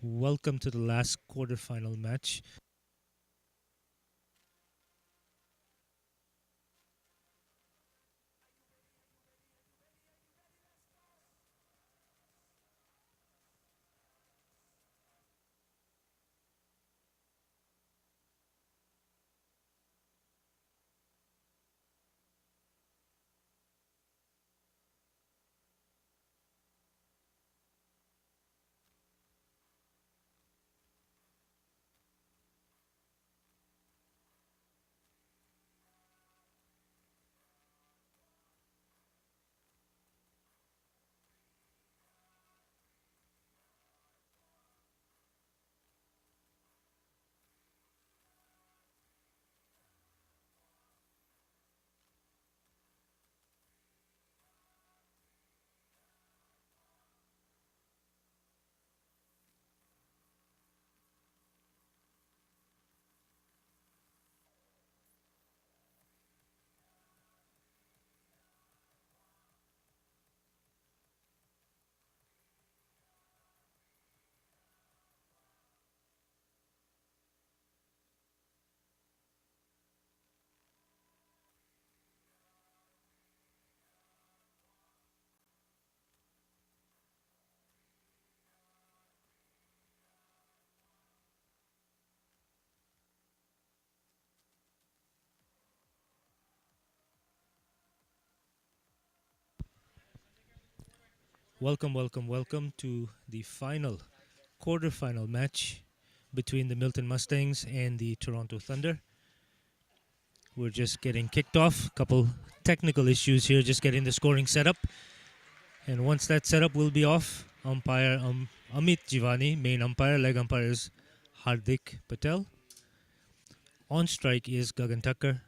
Welcome to the last quarterfinal match. Welcome to the final quarterfinal match between the Milton Mustangs and the Toronto Thunder. We're just getting kicked off. Couple technical issues here, just getting the scoring set up. And once that's set up, we'll be off. Umpire Amit Jivani, main umpire. Leg umpire is Hardik Patel. On strike is Gagan Thakkar.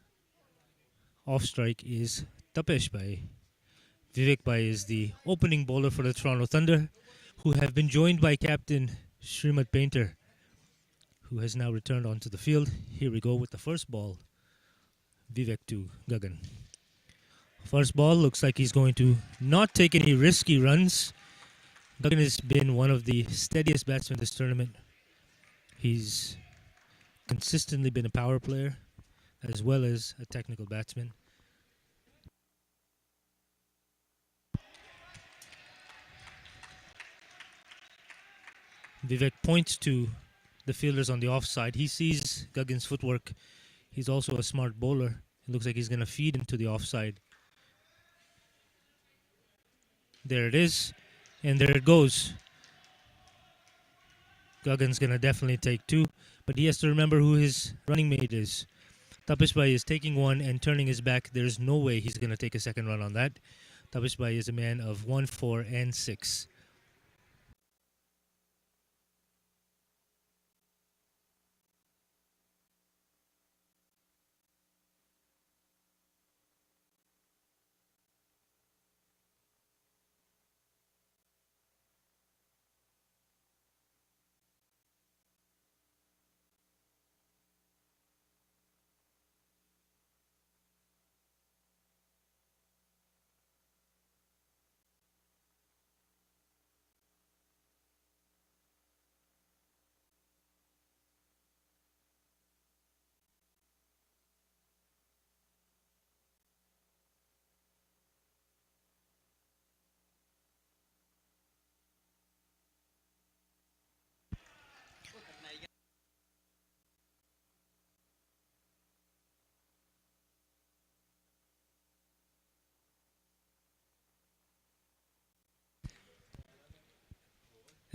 Off strike is Tapesh Bhai. Vivek Bhai is the opening bowler for the Toronto Thunder, who have been joined by Captain Srimad Painter, who has now returned onto the field. Here we go with the first ball. Vivek to Gagan. First ball looks like he's going to not take any risky runs. Gagan has been one of the steadiest batsmen this tournament. He's consistently been a power player as well as a technical batsman. Vivek points to the fielders on the offside. He sees Gagan's footwork. He's also a smart bowler. It looks like he's going to feed into the offside. There it is. And there it goes. Gagan's going to definitely take two. But he has to remember who his running mate is. Tapesh Bhai is taking one and turning his back. There's no way he's going to take a second run on that. Tapesh Bhai is a man of 1, 4, and 6.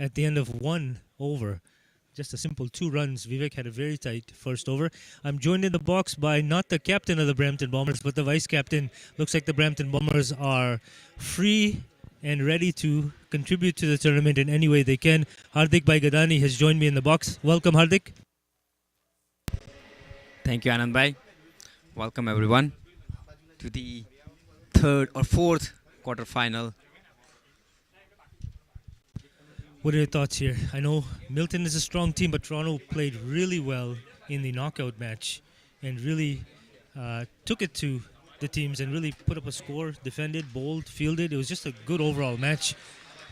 At the end of one over, just a simple 2 runs, Vivek had a very tight first over. I'm joined in the box by not the captain of the Brampton Bombers, but the vice captain. Looks like the Brampton Bombers are free and ready to contribute to the tournament in any way they can. Hardik Bhai Gadani has joined me in the box. Welcome, Hardik. Thank you, Anand Bhai. Welcome, everyone, to the third or fourth quarterfinal. What are your thoughts here? I know Milton is a strong team, but Toronto played really well in the knockout match and really took it to the teams and really put up a score, defended, bowled, fielded. It was just a good overall match.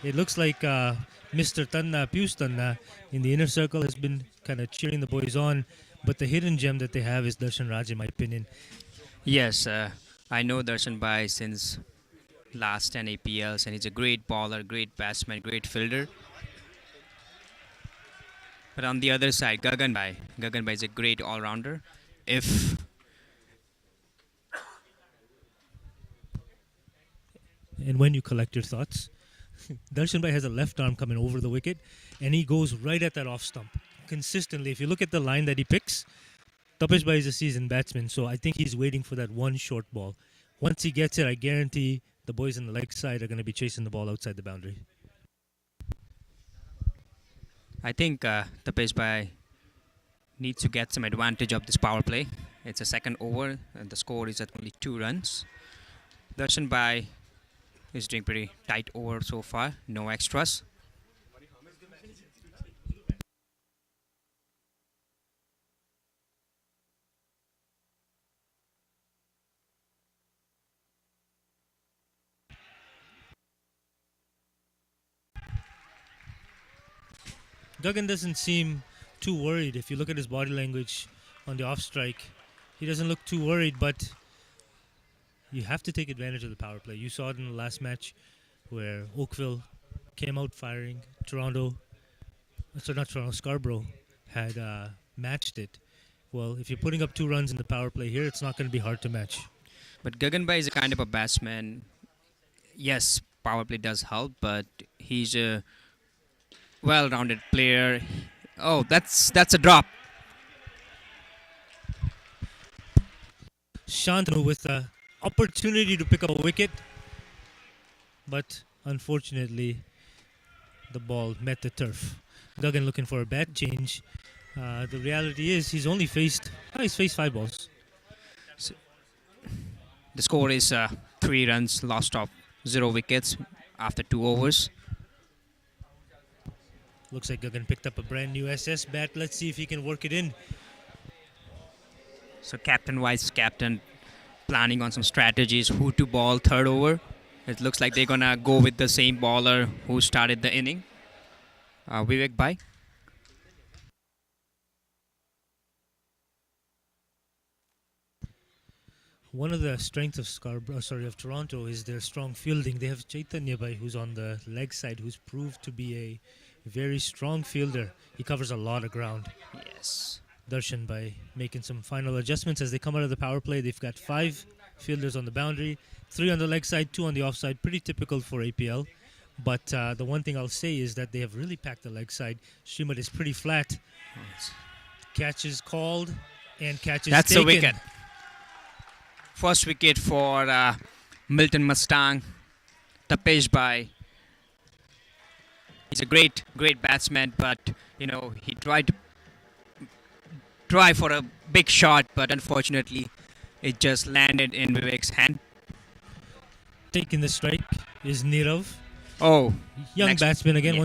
It looks like Mr. Tanna, Pius Tanna, in the inner circle has been kind of cheering the boys on. But the hidden gem that they have is Darshan Raj, in my opinion. Yes, I know Darshan Bhai since last 10 APLs, and he's a great bowler, great batsman, great fielder. But on the other side, Gagan Bhai is a great all-rounder. If And when you collect your thoughts, Darshan Bhai has a left arm coming over the wicket, and he goes right at that off stump consistently. If you look at the line that he picks, Tapesh Bhai is a seasoned batsman, so I think he's waiting for that one short ball. Once he gets it, I guarantee the boys on the leg side are going to be chasing the ball outside the boundary. I think Tapesh Bhai needs to get some advantage of this power play. It's a second over, and the score is at only 2 runs. Darshan Bhai is doing pretty tight over so far, no extras. Gagan doesn't seem too worried. If you look at his body language on the off strike, he doesn't look too worried, but you have to take advantage of the power play. You saw it in the last match where Oakville came out firing. Scarborough had matched it. Well, if you're putting up 2 runs in the power play here, it's not going to be hard to match. But Gagan Bhai is a kind of a batsman. Yes, power play does help, but he's a well-rounded player. Oh, that's a drop. Shantanu with the opportunity to pick up a wicket, but unfortunately the ball met the turf. Gagan looking for a bat change. The reality is he's faced 5 balls. The score is 3 runs, lost of 0 wickets after 2 overs. Looks like Gagan picked up a brand new SS bat. Let's see if he can work it in. So captain, vice captain, planning on some strategies, who to ball third over. It looks like they're gonna go with the same bowler who started the inning, Vivek Bhai. One of the strengths of Toronto is their strong fielding. They have Chaitanya Bhai, who's on the leg side, who's proved to be a very strong fielder. He covers a lot of ground. Yes. Darshan Bhai making some final adjustments as they come out of the power play. They've got 5 fielders on the boundary, 3 on the leg side, 2 on the offside. Pretty typical for APL. But the one thing I'll say is that they have really packed the leg side. Srimad is pretty flat. Yes. Catch is called and catch is That's taken. a wicket. First wicket for MILTON Mustang. Tapesh Bhai. He's a great batsman, but he tried to try for a big shot, but unfortunately, it just landed in Vivek's hand. Taking the strike is Nirav. Oh, Young next- batsman again, yeah.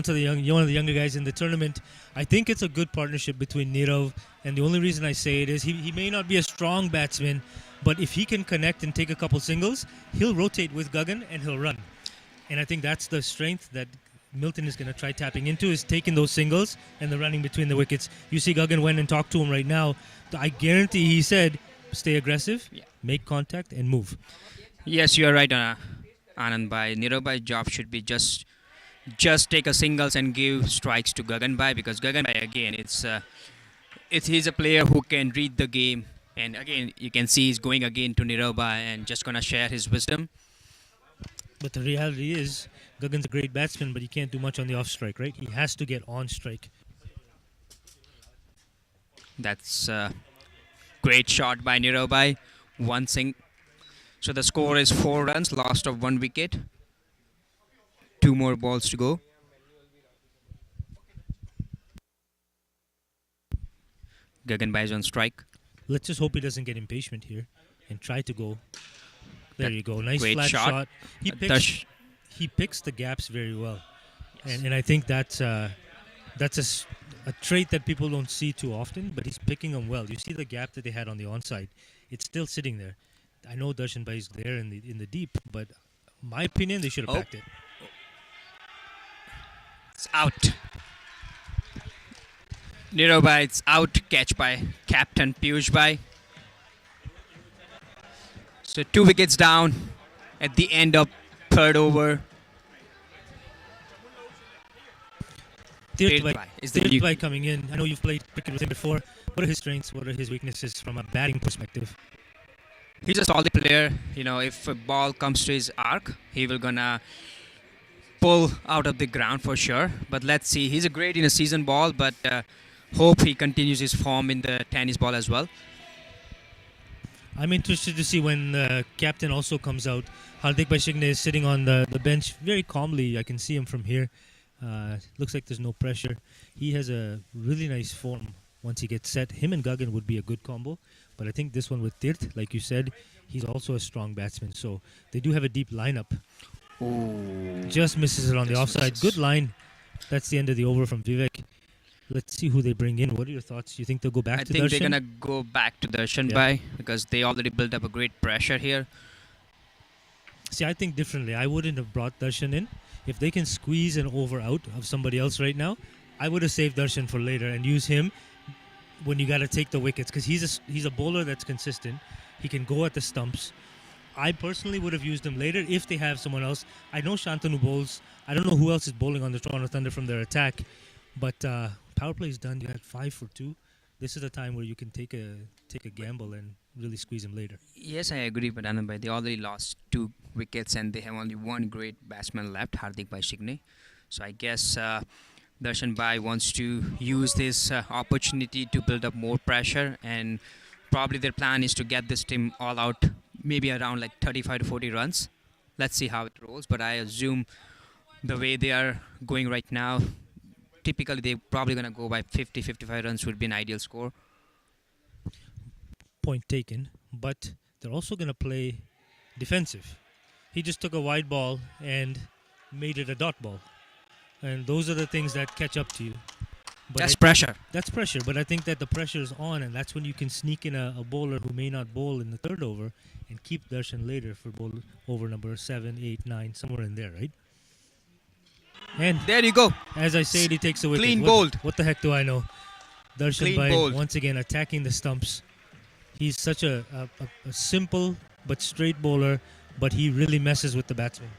one of the younger guys in the tournament. I think it's a good partnership between Nirav, and the only reason I say it is he may not be a strong batsman, but if he can connect and take a couple singles, he'll rotate with Gagan and he'll run. And I think that's the strength that MILTON is going to try tapping into, is taking those singles and the running between the wickets. You see Gagan went and talked to him right now. I guarantee he said, stay aggressive, make contact, and move. Yes, you are right, Anand Bhai. Nirav Bhai's job should be just take a singles and give strikes to Gagan Bhai, because Gagan Bhai, again, he's a player who can read the game, and again you can see he's going again to Nirav Bhai and just gonna share his wisdom. But the reality is, Gagan's a great batsman, but he can't do much on the off strike, right? He has to get on strike. That's a great shot by Nirav Bhai. One sing. So the score is 4 runs, lost of 1 wicket. 2 more balls to go. Gagan Bhai is on strike. Let's just hope he doesn't get impatient here and try to go. There you go. Nice great flat shot. He picks the gaps very well. And I think that's a trait that people don't see too often, but he's picking them well. You see the gap that they had on the onside. It's still sitting there. I know Darshan Bhai is there in the deep, but my opinion, they should have packed it. It's out. Nirobai, it's out. Catch by Captain Piyush Bhai. So 2 wickets down at the end of third over. Tirth Is the new. Bhai coming in. I know you've played cricket with him before. What are his strengths? What are his weaknesses from a batting perspective? He's a solid player. You know, if a ball comes to his arc, he will gonna pull out of the ground for sure. But let's see. He's a great in a season ball, but hope he continues his form in the tennis ball as well. I'm interested to see when the captain also comes out. Hardik Bhai is sitting on the bench very calmly. I can see him from here. Looks like there's no pressure. He has a really nice form once he gets set. Him and Gagan would be a good combo. But I think this one with Tirth, like you said, he's also a strong batsman. So they do have a deep lineup. Ooh. Just misses it on the offside. Good line. That's the end of the over from Vivek. Let's see who they bring in. What are your thoughts? You think they'll go back to Darshan? I think they're going to go back to Darshan Bhai because they already built up a great pressure here. See, I think differently. I wouldn't have brought Darshan in. If they can squeeze an over out of somebody else right now, I would have saved Darshan for later and use him when you got to take the wickets because he's a bowler that's consistent. He can go at the stumps. I personally would have used him later if they have someone else. I know Shantanu bowls. I don't know who else is bowling on the Toronto Thunder from their attack, but power play is done. You had 5 for 2. This is a time where you can take a gamble and really squeeze him later. Yes, I agree, but Anand Bhai, they already lost 2 wickets and they have only one great batsman left, Hardik Bhai Shigne. So I guess Darshan Bhai wants to use this opportunity to build up more pressure, and probably their plan is to get this team all out, maybe around like 35 to 40 runs. Let's see how it rolls, but I assume the way they are going right now, typically they're probably going to go by 50, 55 runs would be an ideal score. Point taken, but they're also going to play defensive. He just took a wide ball and made it a dot ball. And those are the things that catch up to you. But that's pressure. That's pressure, but I think that the pressure is on, and that's when you can sneak in a bowler who may not bowl in the third over and keep Darshan later for bowl over number 7, 8, 9, somewhere in there, right? And there you go. As I said, he takes a wicket. Clean bowled. What the heck do I know? Darshan Bhai once again attacking the stumps. He's such a simple but straight bowler, but he really messes with the batsman.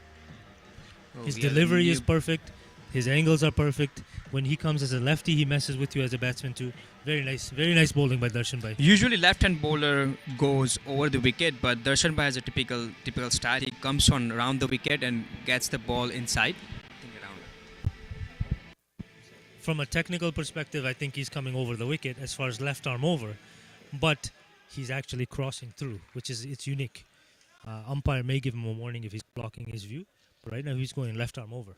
His delivery is perfect. His angles are perfect. When he comes as a lefty, he messes with you as a batsman too. Very nice bowling by Darshan Bhai. Usually left-hand bowler goes over the wicket, but Darshan Bhai has a typical style. He comes on around the wicket and gets the ball inside. From a technical perspective, I think he's coming over the wicket as far as left arm over, but he's actually crossing through, which is it's unique. Umpire may give him a warning if he's blocking his view, but right now he's going left arm over.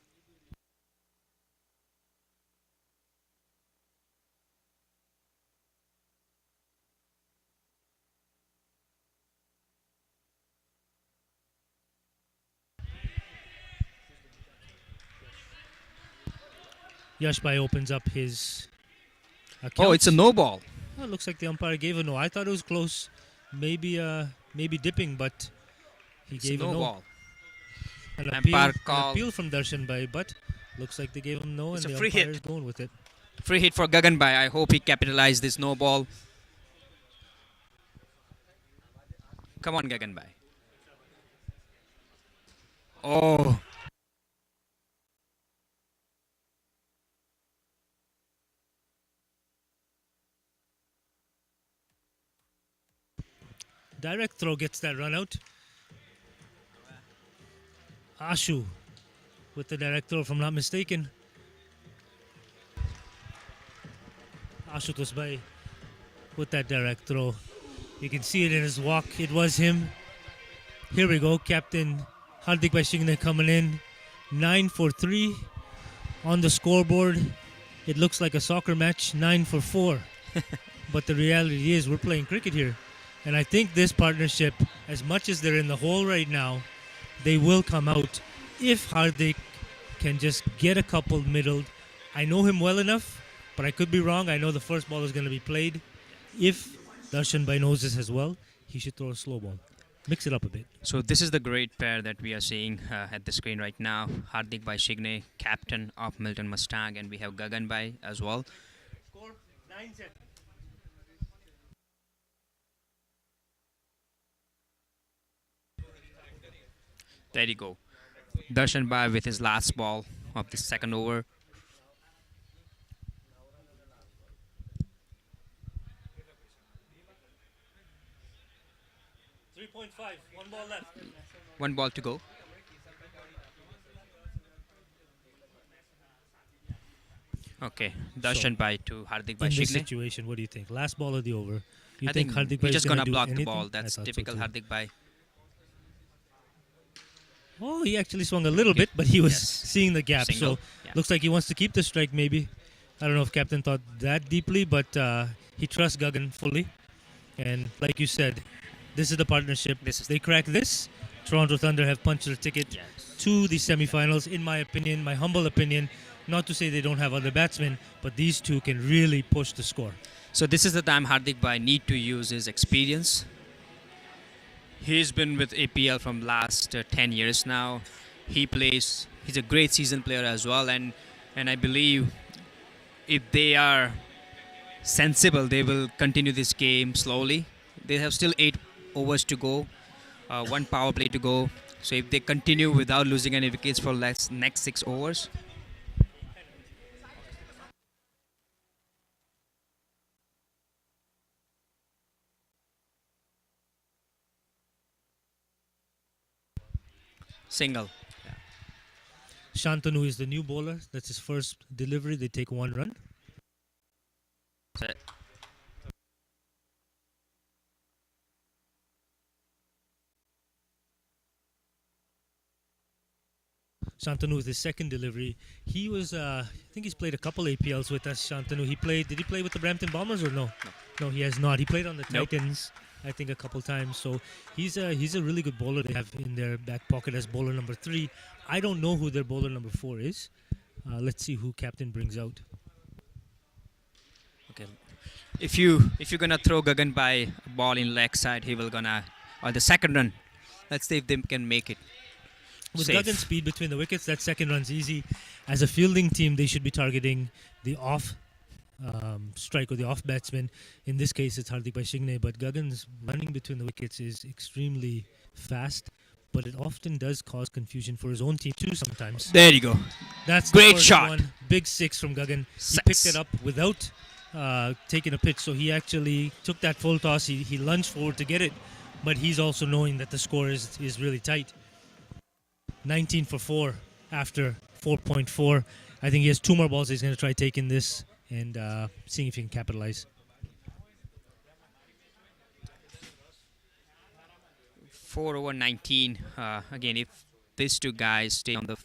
Yash Bhai opens up his account. Oh, it's a no ball. Oh, it looks like the umpire gave a no. I thought it was close. Maybe dipping, but he gave a no. Ball. An appeal from Darshan Bhai, but looks like they gave him no, and the umpire is going with it. Free hit for Gagan Bhai. I hope he capitalized this no ball. Come on, Gagan Bhai. Oh. Direct throw gets that run out. Ashu with the direct throw, if I'm not mistaken. Ashutosh Bhai with that direct throw. You can see it in his walk. It was him. Here we go. Captain Hardik Bhai Shigne coming in. 9 for 3 on the scoreboard. It looks like a soccer match. 9 for 4. But the reality is we're playing cricket here. And I think this partnership, as much as they're in the hole right now, they will come out if Hardik can just get a couple middled. I know him well enough, but I could be wrong. I know the first ball is going to be played. If Darshan Bhai knows this as well, he should throw a slow ball. Mix it up a bit. So this is the great pair that we are seeing at the screen right now. Hardik Bhai Shigne, captain of Milton Mustang, and we have Gagan Bhai as well. Score 9-7. There you go. Darshan Bhai with his last ball of the second over. 3.5. One ball left. One ball to go. Okay, Darshan Bhai to Hardik Bhai In this Shigne. situation, what do you think? Last ball of the over. You I think think Hardik Bhai he's is just gonna gonna do block the anything? ball. I That's thought so typical too. Hardik Bhai. Oh, he actually swung a little bit, but he was Yes. seeing the gap. Single. So Yeah. looks like he wants to keep the strike. Maybe I don't know if Captain thought that deeply, but he trusts Gagan fully. And like you said, this is the partnership. This is They crack this. Toronto Thunder have punched their ticket Yes. to the semifinals. In my opinion, my humble opinion, not to say they don't have other batsmen, but these two can really push the score. So this is the time Hardik Bhai need to use his experience. He's been with APL from last 10 years now. He's a great season player as well, and I believe if they are sensible, they will continue this game slowly. They have still 8 overs to go, one power play to go. So if they continue without losing any wickets for next 6 overs, single. Shantanu is the new bowler. That's his first delivery. They take one run. That's it. Shantanu with his second delivery. He was, I think he's played a couple APLs with us. Shantanu. Did he play with the Brampton Bombers or no? No, he has not. He played on the Nope. Titans, I think, a couple times. So he's a really good bowler they have in their back pocket as bowler number 3. I don't know who their bowler number 4 is. Let's see who captain brings out. Okay. If you're gonna throw Gagan Bhai a ball in leg side, he will gonna or the second run. Let's see if they can make it. With Safe. Gagan's speed between the wickets, that second run's easy. As a fielding team, they should be targeting the off strike or the off batsman. In this case, it's Hardik Bhai Shigne, but Gagan's running between the wickets is extremely fast, but it often does cause confusion for his own team too sometimes. There you go. That's the Great first shot. one. Big 6 from Gagan. He Six. picked it up without taking a pitch, so he actually took that full toss. He lunged forward to get it, but he's also knowing that the score is really tight. 19 for 4 after 4.4. I think he has 2 more balls. He's going to try taking this and seeing if he can capitalize. 4 over 19. Again, if these two guys stay on the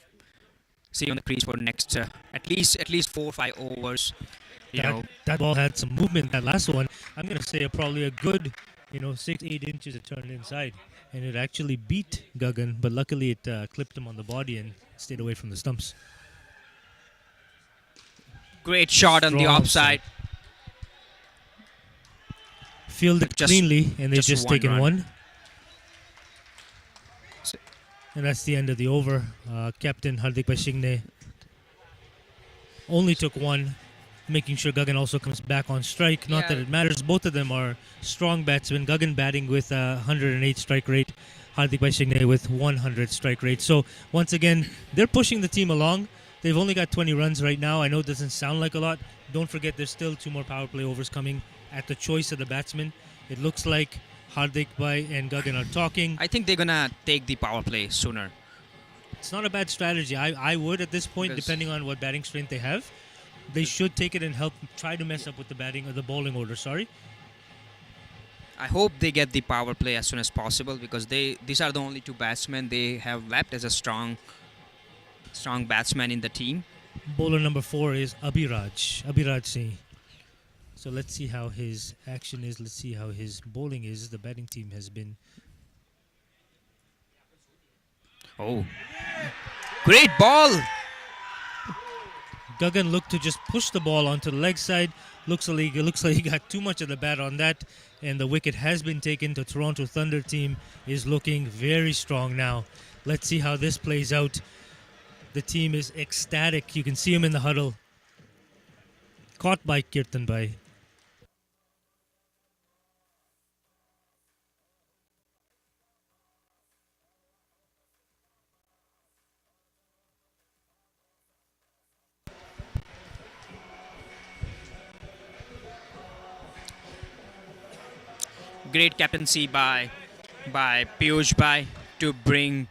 crease for next at least 4 or 5 overs, That ball had some movement. That last one, I'm going to say probably a good 6-8 inches it turned inside, and it actually beat Gagan, but luckily it clipped him on the body and stayed away from the stumps. great shot on the Strong offside. Fielded Just- cleanly, and they've just just one taken run. one. So- And that's the end of the over. Captain Hardik Bhai Shigne only took one, making sure Gagan also comes back on strike. Not that Yeah. it matters. Both of them are strong batsmen. Gagan batting with 108 strike rate. Hardik Bhai Shigne with 100 strike rate. So once again, they're pushing the team along. They've only got 20 runs right now. I know it doesn't sound like a lot. Don't forget there's still 2 more power play overs coming at the choice of the batsman. It looks like Hardik Bhai and Gagan are talking. I think they're gonna take the power play sooner. It's not a bad strategy. I would at this point, Because- depending on what batting strength they have. They should take it and help try to mess up with the batting or the bowling order. Sorry. I hope they get the power play as soon as possible because these are the only 2 batsmen they have left as a strong batsman in the team. Bowler number 4 is Abhiraj Singh. So let's see how his action is. Let's see how his bowling is. The batting team has been Oh, great ball! Gagan looked to just push the ball onto the leg side. Looks like he got too much of the bat on that, and the wicket has been taken. The Toronto Thunder team is looking very strong now. Let's see how this plays out. The team is ecstatic. You can see him in the huddle. Caught by Kirtan Bhai. Great captaincy by Piyush Bhai to bring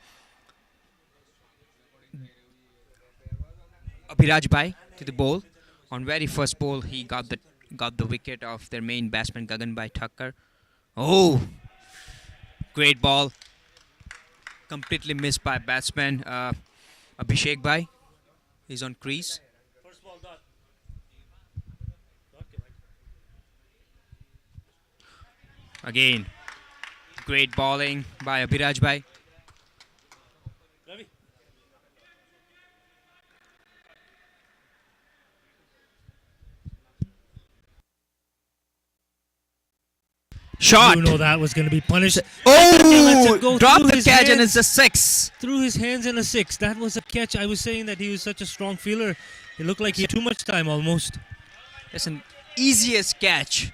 Abhiraj Bhai to the bowl. On very first ball, he got the wicket of their main batsman Gagan Bhai Thakkar. Oh, great ball, completely missed by batsman Abhishek Bhai. He's on crease. Again, great bowling by Abhiraj Bhai. Shot. You know that was going to be punished. Oh, drop through the his catch and hands. it's a six. Through his hands and a six. That was a catch. I was saying that he was such a strong fielder. It looked like he had too much time almost. That's an easiest catch.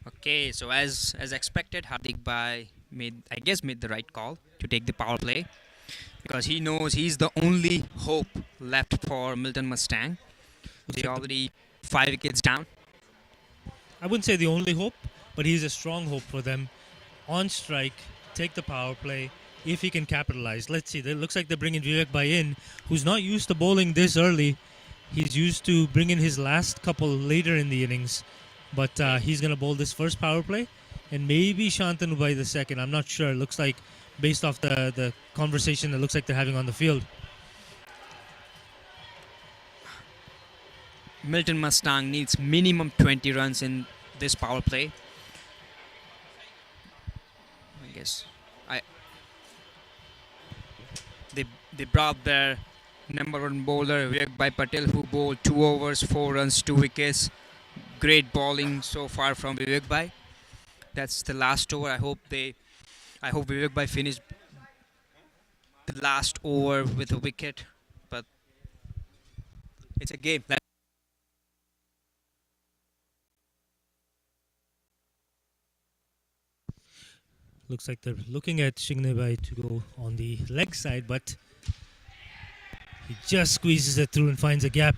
Okay, so as expected, Hardik Bhai made the right call to take the power play because he knows he's the only hope left for Milton Mustang. They already 5 wickets down. I wouldn't say the only hope, but he's a strong hope for them. On strike, take the power play if he can capitalize. Let's see. It looks like they're bringing Vivek Bhai in, who's not used to bowling this early. He's used to bringing his last couple later in the innings, but he's going to bowl this first power play, and maybe Shantanu Bhai the second. I'm not sure. It looks like, based off the conversation, it looks like they're having on the field. Milton Mustang needs minimum 20 runs in this power play. I guess they brought their number one bowler Vivek Bhai Patel, who bowled 2 overs, 4 runs, 2 wickets. Great bowling so far from Vivek Bhai. That's the last over. I hope Vivek Bhai finished the last over with a wicket, but it's a game. Looks like they're looking at Shigne Bhai to go on the leg side, but he just squeezes it through and finds a gap.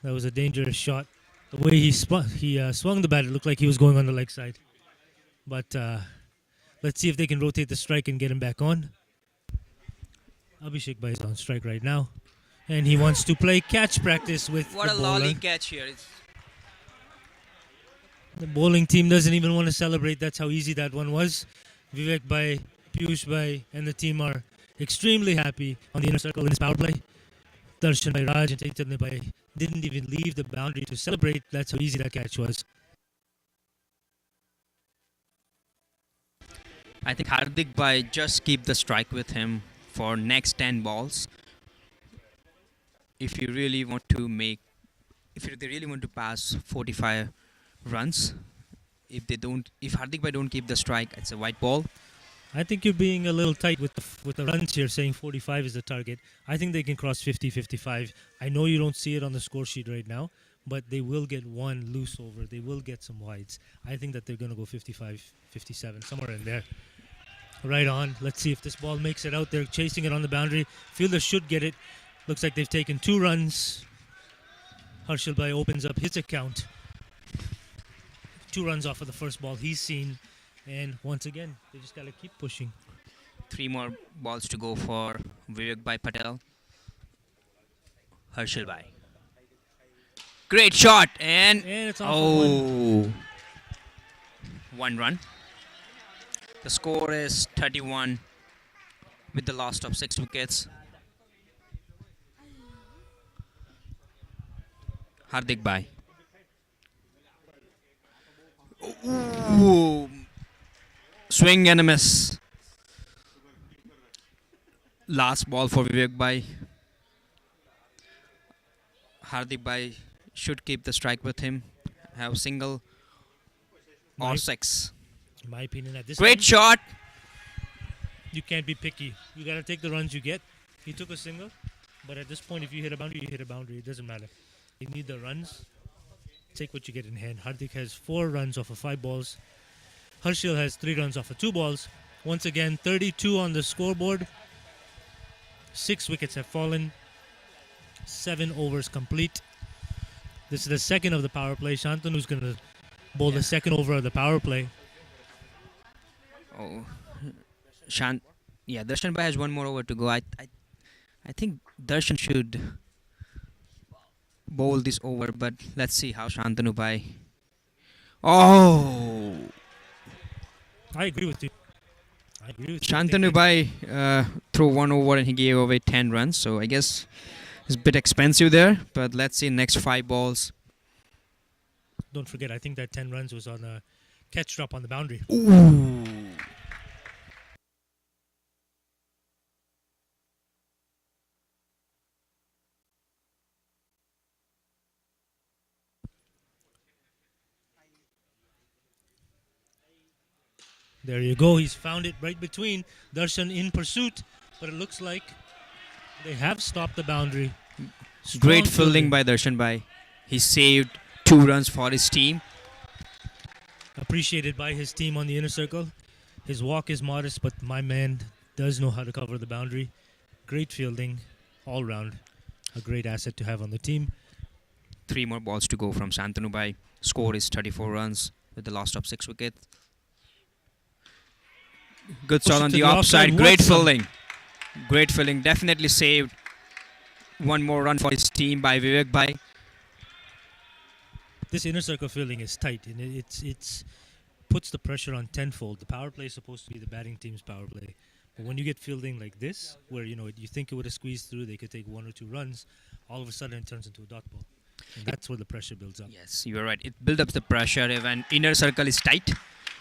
That was a dangerous shot. The way he swung the bat, it looked like he was going on the leg side. But let's see if they can rotate the strike and get him back on. Abhishek Bhai is on strike right now, and he wants to play catch practice with What the a bowler. lolly catch here. The bowling team doesn't even want to celebrate. That's how easy that one was. Vivek Bhai, Piyush Bhai, and the team are extremely happy on the inner circle in this power play. Darshan Bhai Raj and Chaitanya Bhai didn't even leave the boundary to celebrate. That's how easy that catch was. I think Hardik Bhai just keep the strike with him for next 10 balls. If they really want to pass 45 runs, if Hardik Bhai don't keep the strike, it's a white ball. I think you're being a little tight with the runs here, saying 45 is the target. I think they can cross 50, 55. I know you don't see it on the score sheet right now, but they will get one loose over. They will get some wides. I think that they're going to go 55, 57, somewhere in there. Right on. Let's see if this ball makes it out. They're chasing it on the boundary. Fielder should get it. Looks like they've taken 2 runs. Harshal Bhai opens up his account. 2 runs off of the first ball he's seen. And once again, they just got to keep pushing. 3 more balls to go for Vivek Bhai Patel. Harshal Bhai. Great shot, and it's off for 1 run. The score is 31 with the loss of 6 wickets. Hardik Bhai. Ooh. Swing and a miss. Last ball for Vivek Bhai. Hardik Bhai should keep the strike with him. Have single or 6. In my opinion, at this Great point, shot. you can't be picky. You got to take the runs you get. He took a single, but at this point, if you hit a boundary, you hit a boundary. It doesn't matter. You need the runs. Take what you get in hand. Hardik has 4 runs off of 5 balls. Harshil has 3 runs off of 2 balls. Once again, 32 on the scoreboard. 6 wickets have fallen. 7 overs complete. This is the second of the power play. Shantanu's going to bowl the second over of the power play. Oh, Darshan Bhai has 1 more over to go. I think Darshan should bowl this over, but let's see how Shantanu Bhai. Oh, I agree with you. Shantanu Bhai threw 1 over and he gave away 10 runs. So I guess it's a bit expensive there, but let's see next 5 balls. Don't forget, I think that 10 runs was on a catch drop on the boundary. Ooh. There you go. He's found it right between. Darshan in pursuit, but it looks like they have stopped the boundary. Great fielding by Darshan Bhai. He saved 2 runs for his team. Appreciated by his team on the inner circle. His walk is modest, but my man does know how to cover the boundary. Great fielding all round. A great asset to have on the team. 3 more balls to go from Shantanu Bhai. Score is 34 runs with the loss of 6 wickets. Good shot on the offside. Great fielding. Great fielding. Definitely saved 1 more run for his team by Vivek Bhai. This inner circle fielding is tight, and it's puts the pressure on tenfold. The power play is supposed to be the batting team's power play, but when you get fielding like this, where you think it would have squeezed through, they could take 1 or 2 runs, all of a sudden it turns into a dot ball, and that's where the pressure builds up. Yes, you are right. It builds up the pressure when inner circle is tight.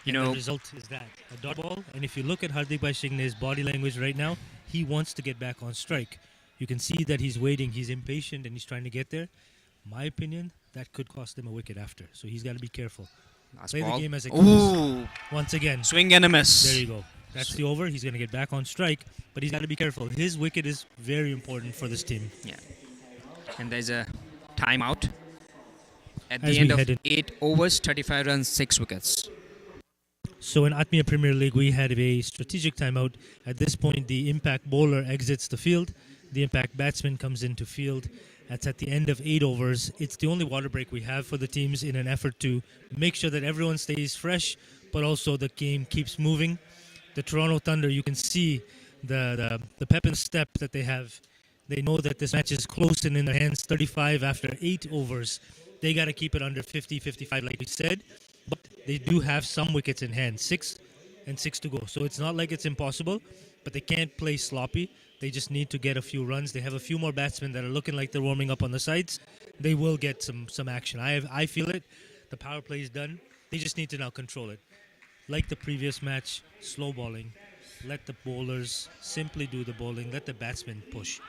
The result is that a dot ball. And if you look at Hardik Bhai Shigne's body language right now, he wants to get back on strike. You can see that he's waiting, he's impatient, and he's trying to get there. My opinion, that could cost him a wicket after. So he's got to be careful. Play the game as it comes. Once again. Swing and a miss. There you go. That's the over. He's going to get back on strike, but he's got to be careful. His wicket is very important for this team. Yeah. And there's a timeout. At the end of 8 overs, 35 runs, 6 wickets. So in Atmiya Premier League, we had a strategic timeout. At this point, the impact bowler exits the field. The impact batsman comes into field. That's at the end of 8 overs. It's the only water break we have for the teams in an effort to make sure that everyone stays fresh, but also the game keeps moving. The Toronto Thunder, you can see the pep and step that they have. They know that this match is close and in their hands. 35 after 8 overs. They got to keep it under 50, 55 like we said. But they do have some wickets in hand. 6 and 6 to go. So it's not like it's impossible, but they can't play sloppy. They just need to get a few runs. They have a few more batsmen that are looking like they're warming up on the sides. They will get some action. I feel it. The power play is done. They just need to now control it. Like the previous match, slow bowling. Let the bowlers simply do the bowling. Let the batsmen push.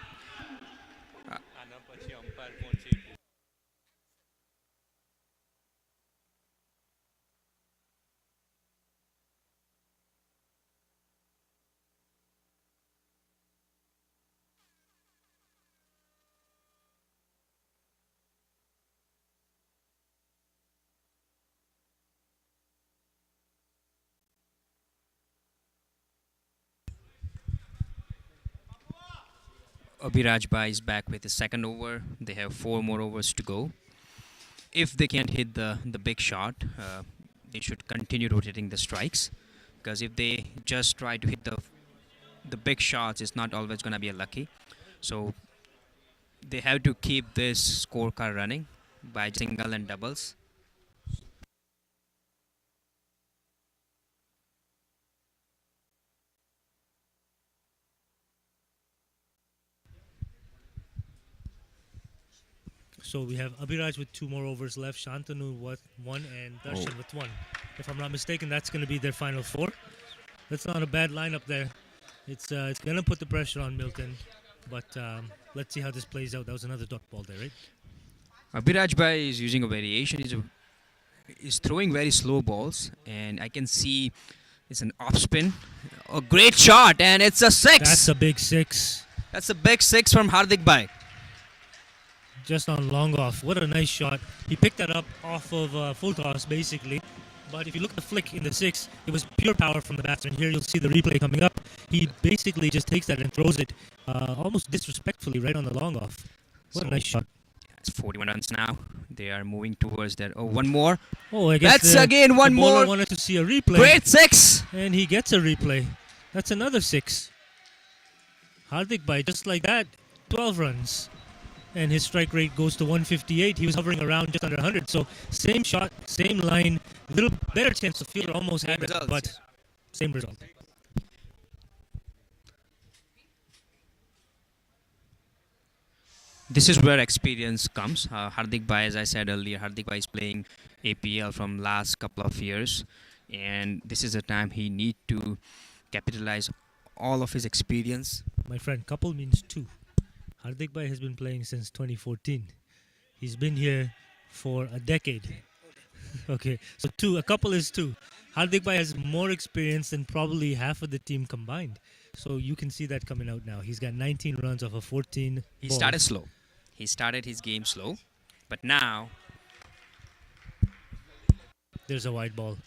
Abhiraj Bhai is back with his second over. They have 4 more overs to go. If they can't hit the big shot, they should continue rotating the strikes. Because if they just try to hit the big shots, it's not always going to be a lucky. So they have to keep this scorecard running by single and doubles. So we have Abhiraj with 2 more overs left, Shantanu with 1, and Darshan with 1. If I'm not mistaken, that's going to be their final 4. That's not a bad lineup there. It's going to put the pressure on Milton, but let's see how this plays out. That was another dot ball there, right? Abhiraj Bhai is using a variation. He's throwing very slow balls, and I can see it's an off spin. A great shot, and it's a 6. That's a big 6. That's a big 6 from Hardik Bhai. Just on long off. What a nice shot. He picked that up off of full toss, basically. But if you look at the flick in the 6, it was pure power from the batsman. Here you'll see the replay coming up. He basically just takes that and throws it almost disrespectfully right on the long off. What a nice shot. It's 41 runs now. They are moving towards their... Oh, one more. Oh, I guess that's again one the bowler more. Wanted to see a replay. Great 6. And he gets a replay. That's another 6. Hardik Bhai, just like that, 12 runs. And his strike rate goes to 158. He was hovering around just under 100. So same shot, same line, little better chance the fielder almost had it, but same result. This is where experience comes. Hardik Bhai, as I said earlier, Hardik Bhai is playing APL from last couple of years, and this is the time he need to capitalize all of his experience. My friend, couple means 2. Hardik Bhai has been playing since 2014. He's been here for a decade. Okay, so 2. A couple is 2. Hardik Bhai has more experience than probably half of the team combined. So you can see that coming out now. He's got 19 runs off of 14 He balls. started slow. He started his game slow, but now There's a wide ball.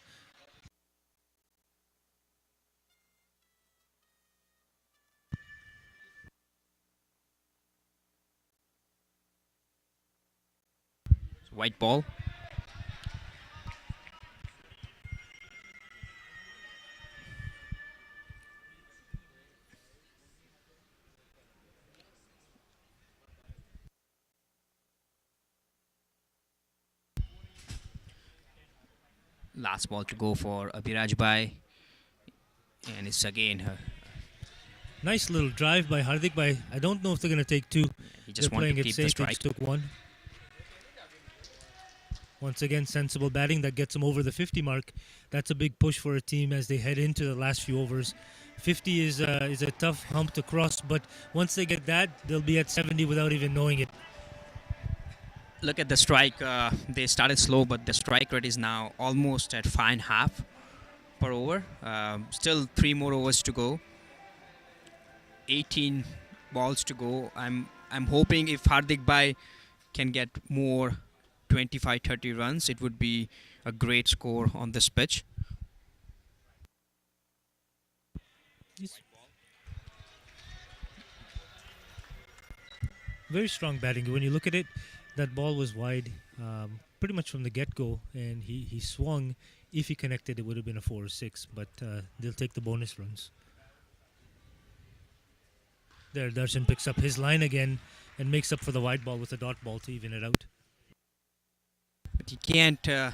white ball. Last ball to go for Abhiraj Bhai. And it's again her. Nice little drive by Hardik Bhai. I don't know if they're going to take 2. He just They're wanted playing to it keep safe. the They strike. just took 1. Once again, sensible batting that gets them over the 50 mark. That's a big push for a team as they head into the last few overs. 50 is a tough hump to cross, but once they get that, they'll be at 70 without even knowing it. Look at the strike. They started slow, but the strike rate is now almost at 5.5 per over. Still 3 more overs to go. 18 balls to go. I'm hoping if Hardik Bhai can get more 25-30 runs, it would be a great score on this pitch. Very strong batting. When you look at it, that ball was wide pretty much from the get-go, and he swung. If he connected, it would have been a 4 or 6, but they'll take the bonus runs. There, Darshan picks up his line again and makes up for the wide ball with a dot ball to even it out. But he can't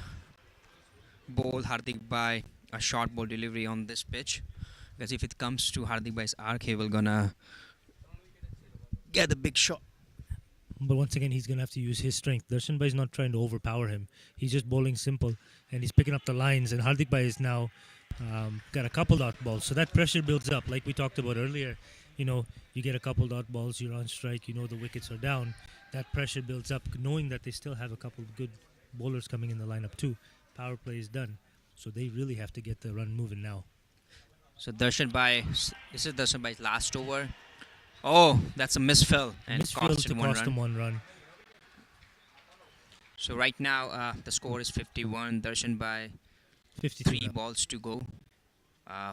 bowl Hardik Bhai a short ball delivery on this pitch, because if it comes to Hardik Bhai's arc, he will gonna get a big shot. But once again, he's going to have to use his strength. Darshan Bhai is not trying to overpower him. He's just bowling simple, and he's picking up the lines. And Hardik Bhai is now got a couple dot balls. So that pressure builds up. Like we talked about earlier, you know, you get a couple dot balls, you're on strike, you know the wickets are down. That pressure builds up, knowing that they still have a couple of good bowlers coming in the lineup too. Power play is done. So they really have to get the run moving now. So Darshan Bhai, this is Darshan Bhai's last over. Oh, that's a misfill and Misfield cost to him 1 cost run. him 1 run. So right now the score is 51. Darshan Bhai, 53 3 now. balls to go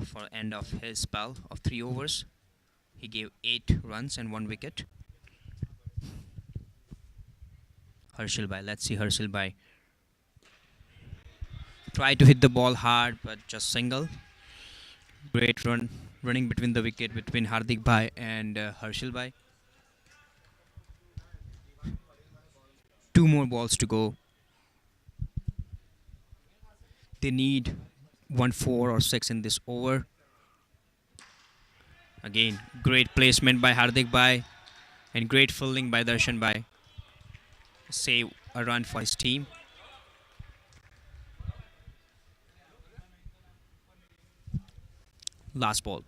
for end of his spell of 3 overs. He gave 8 runs and 1 wicket. Harshil Bhai, let's see Harshil Bhai. Try to hit the ball hard, but just single. Great running between the wicket between Hardik Bhai and Harshil Bhai. 2 more balls to go. They need 1 4 or 6 in this over. Again, great placement by Hardik Bhai and great fielding by Darshan Bhai. save a run for his team. Last ball.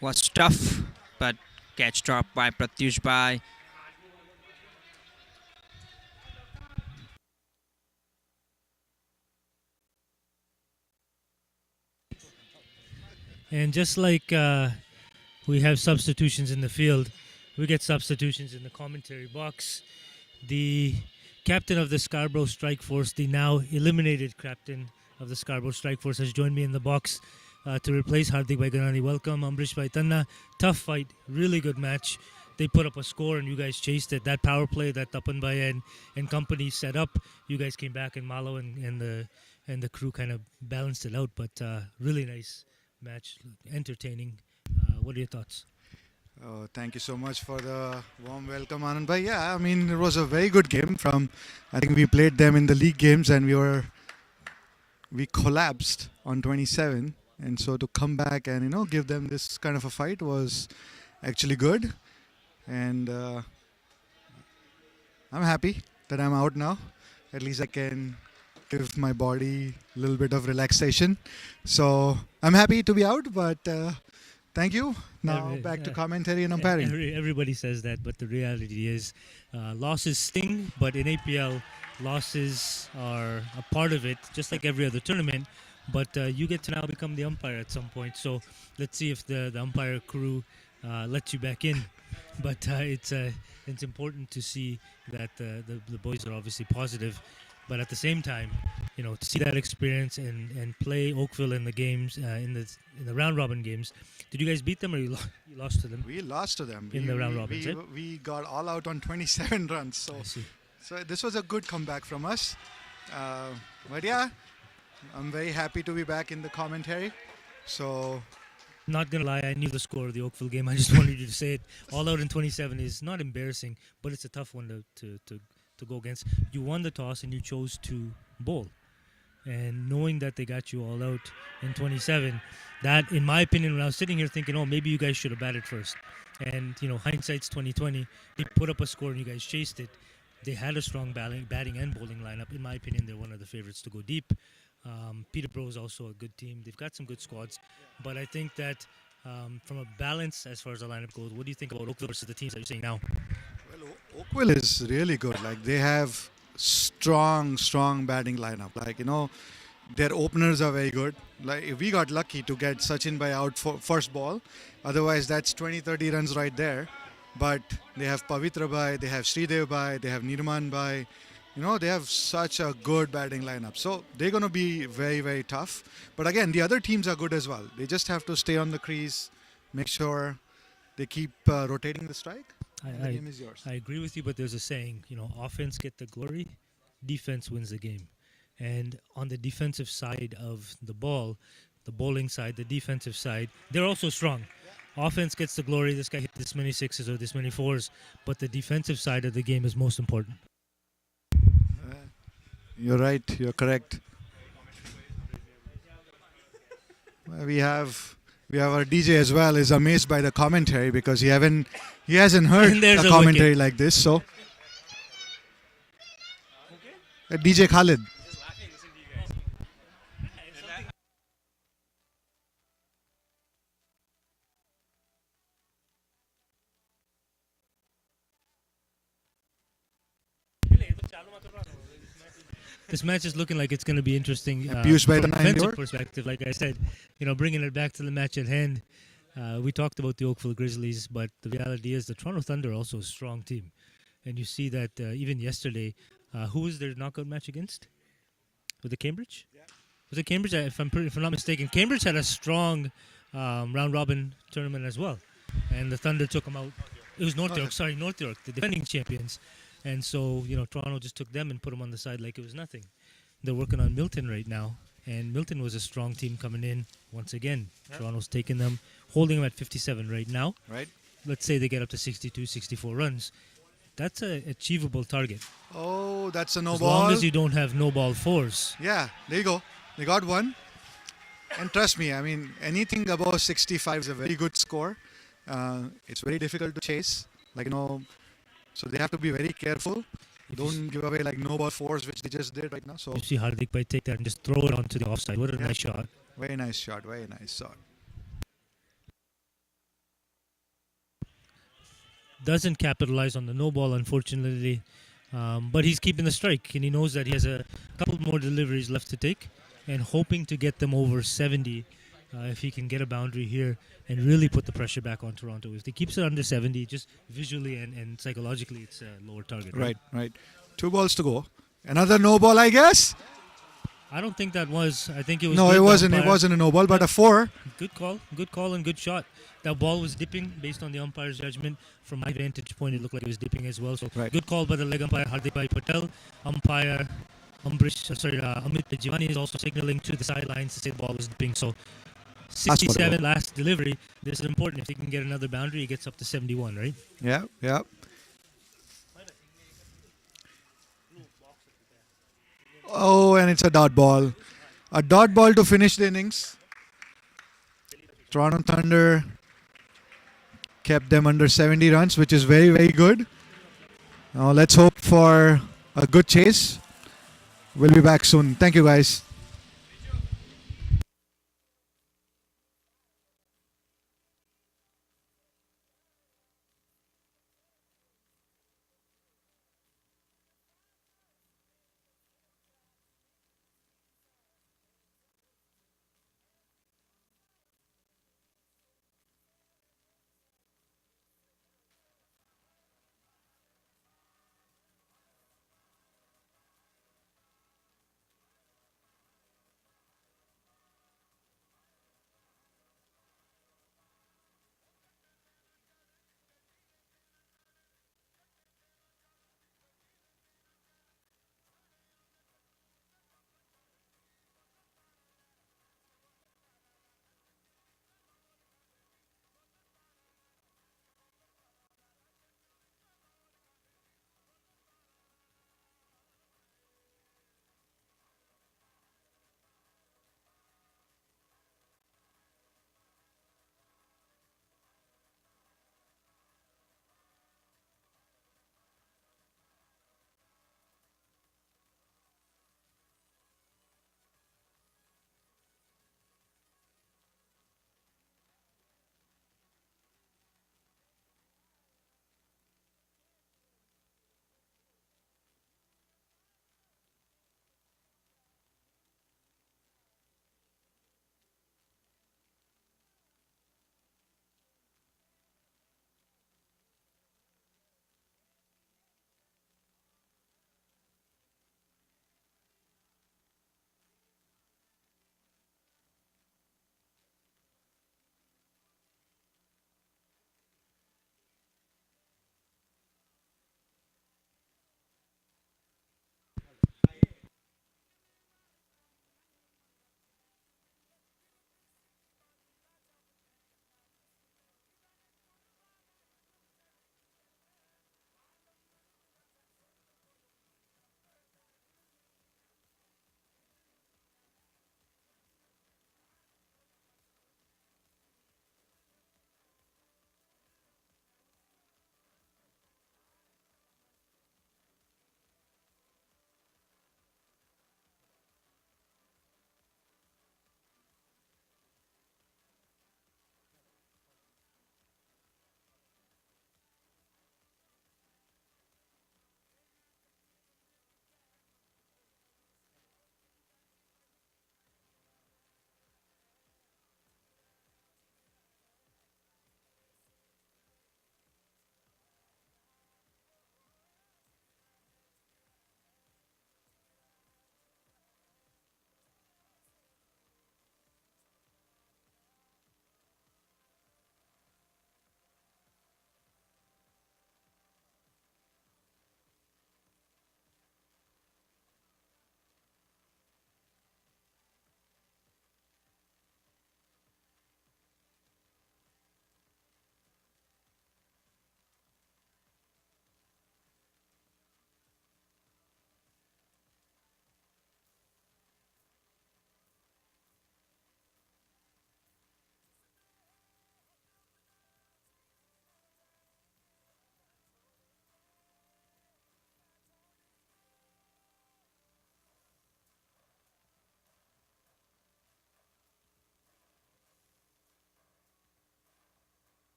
Was tough, but catch dropped by Pratyush Bhai. And just like we have substitutions in the field, we get substitutions in the commentary box. The captain of the Scarborough Strike Force, the now eliminated captain of the Scarborough Strike Force, has joined me in the box to replace Hardik Baiganani. Welcome, Ambrish Baitanna. Tough fight, really good match. They put up a score and you guys chased it. That power play that Tapan Bhai and company set up, you guys came back and Malo and the crew kind of balanced it out. But really nice match, entertaining. What are your thoughts? Oh, thank you so much for the warm welcome, Anand bhai. Yeah, I mean, it was a very good game. I think we played them in the league games and we collapsed on 27. And so to come back and, give them this kind of a fight was actually good. And I'm happy that I'm out now. At least I can give my body a little bit of relaxation. So I'm happy to be out, but thank you. Now back to commentary and umpiring. Everybody says that, but the reality is losses sting, but in APL, losses are a part of it, just like every other tournament. But you get to now become the umpire at some point. So let's see if the umpire crew lets you back in. But it's important to see that the boys are obviously positive. But at the same time, to see that experience and play Oakville in the games, in the round robin games. Did you guys beat them or you lost to them? We lost to them. In the round robins, right? We got all out on 27 runs. So this was a good comeback from us. But yeah, I'm very happy to be back in the commentary. So, not gonna lie, I knew the score of the Oakville game. I just wanted you to say it. All out in 27 is not embarrassing, but it's a tough one to go against. You won the toss and you chose to bowl. And knowing that they got you all out in 27, that, in my opinion, when I was sitting here thinking, oh, maybe you guys should have batted first. And, hindsight's 2020. They put up a score and you guys chased it. They had a strong batting and bowling lineup. In my opinion, they're one of the favorites to go deep. Peterborough is also a good team. They've got some good squads. But I think that from a balance as far as the lineup goes, what do you think about Oakville versus the teams that you're seeing now? well, Oakville is really good. Like, they have strong batting lineup. Like, their openers are very good. Like, we got lucky to get Sachin Bhai out for first ball. Otherwise, that's 20-30 runs right there. But they have Pavitra Bhai, they have Sridev Bhai, they have Nirman Bhai. They have such a good batting lineup. So they're going to be very, very tough. But again, the other teams are good as well. They just have to stay on the crease, make sure they keep rotating the strike. The game is yours. I agree with you, but there's a saying, offense get the glory, defense wins the game. And on the defensive side of the ball, the bowling side, the defensive side, they're also strong. Offense gets the glory, this guy hit this many sixes or this many fours, but the defensive side of the game is most important. You're right. You're correct. We have our DJ as well is amazed by the commentary because he hasn't heard there's a a commentary wicket. like this. So, DJ Khalid. This match is looking like it's going to be interesting Piyush from Bhai, a the defensive 9 perspective. Like I said, bringing it back to the match at hand. We talked about the Oakville Grizzlies, but the reality is the Toronto Thunder are also a strong team. And you see that even yesterday, who was their knockout match against? Was it Cambridge? Yeah. Was it Cambridge? If I'm not mistaken, Cambridge had a strong round-robin tournament as well. And the Thunder took them out. It was North York, the defending champions. And so, Toronto just took them and put them on the side like it was nothing. They're working on Milton right now. And Milton was a strong team coming in once again. Yep. Toronto's taking them, holding them at 57 right now. Right. Let's say they get up to 62, 64 runs. That's an achievable target. Oh, that's a no as ball. As long as you don't have no ball fours. Yeah, there you go. They got one. And trust me, I mean, anything above 65 is a very good score. It's very difficult to chase. Like, so they have to be very careful. Don't give away like no ball fours, which they just did right now. So You see Hardik Bhai take that and just throw it onto the offside. What a Yeah. nice shot. very nice shot. Very nice shot. Doesn't capitalize on the no ball, unfortunately. But he's keeping the strike, and he knows that he has a couple more deliveries left to take, and hoping to get them over 70 if he can get a boundary here and really put the pressure back on Toronto. If he keeps it under 70, just visually and psychologically, it's a lower target. Right. 2 balls to go. Another no ball, I guess. I don't think that was. I think it was. No, good, it the wasn't. It umpire. wasn't a no ball, but a 4. Good call, and good shot. That ball was dipping based on the umpire's judgment. From my vantage point, it looked like it was dipping as well. So Right. good call by the leg umpire Hardik Bhai Patel. Umpire Amit Jivani is also signaling to the sidelines to say the ball was dipping. So 67 last delivery. This is important. If he can get another boundary, he gets up to 71, right? Yeah. Oh, and it's a dot ball. A dot ball to finish the innings. Toronto Thunder kept them under 70 runs, which is very, very good. Now let's hope for a good chase. We'll be back soon. Thank you, guys.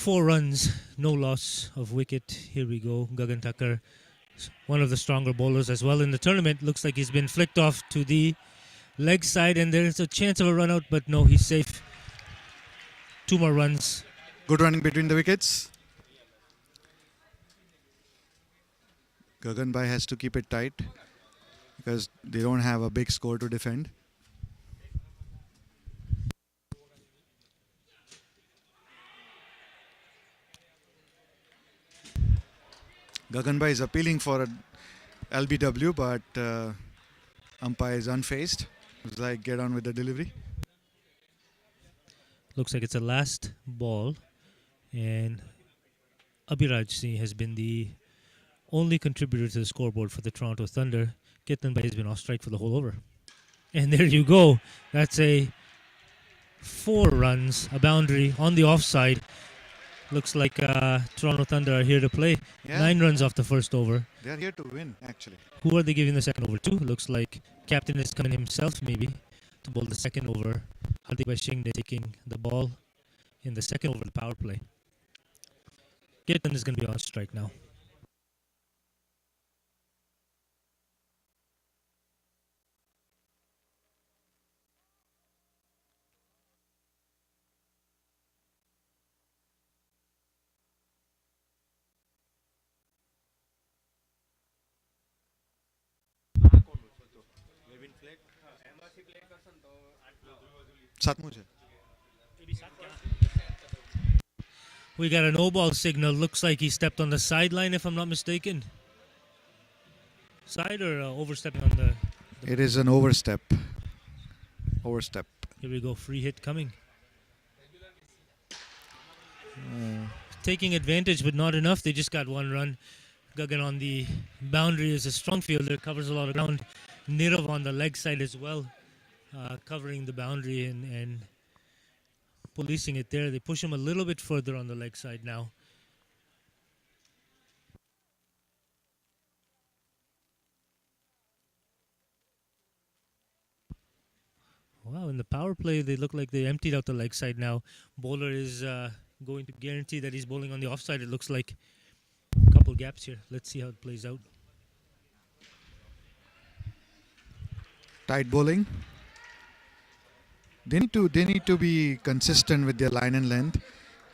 4 runs, no loss of wicket. Here we go. Gagan Thakur, one of the stronger bowlers as well in the tournament. Looks like he's been flicked off to the leg side, and there's a chance of a run out, but no, he's safe. 2 more runs. Good running between the wickets. Gagan Bhai has to keep it tight because they don't have a big score to defend. Gagan Bhai is appealing for an LBW, but umpire is unfazed. It's like, get on with the delivery. Looks like it's a last ball, and Abhiraj Singh has been the only contributor to the scoreboard for the Toronto Thunder. Ketan Bhai has been off strike for the whole over. And there you go. That's a 4 runs, a boundary on the offside. Looks like Toronto Thunder are here to play. Yeah. 9 runs off the first over. They are here to win, actually. Who are they giving the second over to? Looks like captain is coming himself, maybe, to bowl the second over. Hardik Singh taking the ball in the second over of the power play. Ketan is going to be on strike now. Satmuj hai. We got a no ball signal. Looks like he stepped on the sideline, if I'm not mistaken. Side or overstepping on the... It is an overstep. Overstep. Here we go. Free hit coming. Taking advantage, but not enough. They just got 1 run. Gagan on the boundary is a strong fielder. Covers a lot of ground. Nirav on the leg side as well. Covering the boundary and policing it there. They push him a little bit further on the leg side now. Wow, in the power play, they look like they emptied out the leg side now. Bowler is going to guarantee that he's bowling on the offside. It looks like a couple gaps here. Let's see how it plays out. Tight bowling. They need to be consistent with their line and length.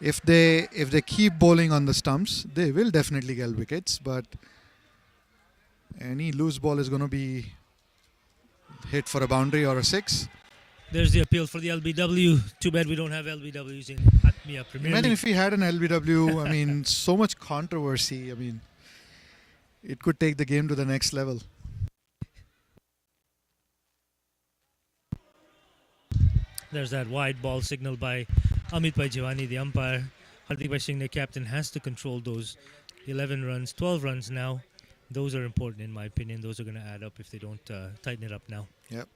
If they keep bowling on the stumps, they will definitely get wickets. But any loose ball is going to be hit for a boundary or a 6. There's the appeal for the LBW. Too bad we don't have LBWs in Atmia Premier Imagine League. if we had an LBW. I mean, so much controversy. I mean, it could take the game to the next level. There's that wide ball signal by Amit Bhai Jiwani, the umpire. Hardik Bhai Singh, the captain, has to control those 11 runs, 12 runs now. Those are important in my opinion. Those are going to add up if they don't tighten it up now. Yep.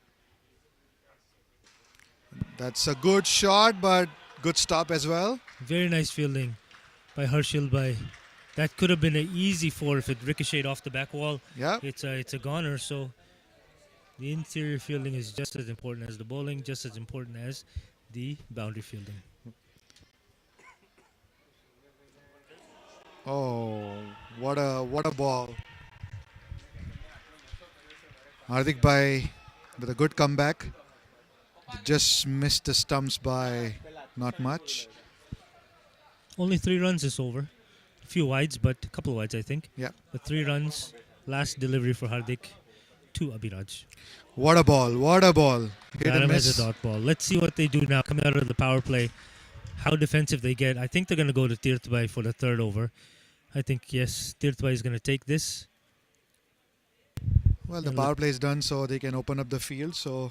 That's a good shot, but good stop as well. Very nice fielding by Harshil Bhai. That could have been an easy 4 if it ricocheted off the back wall. Yeah. It's a goner, so the interior fielding is just as important as the bowling, just as important as the boundary fielding. Oh, what a ball. Hardik Bhai with a good comeback. Just missed the stumps by not much. Only 3 runs this over. A few wides, but a couple of wides, I think. Yeah. But 3 runs. Last delivery for Hardik to Abhiraj. What a ball. What a ball. Hit and Adam has miss. a dot ball. Let's see what they do now coming out of the power play. How defensive they get. I think they're going to go to Tirth Bhai for the 3rd over. I think, yes, Tirth Bhai is going to take this. Well, the power play is done, so they can open up the field. So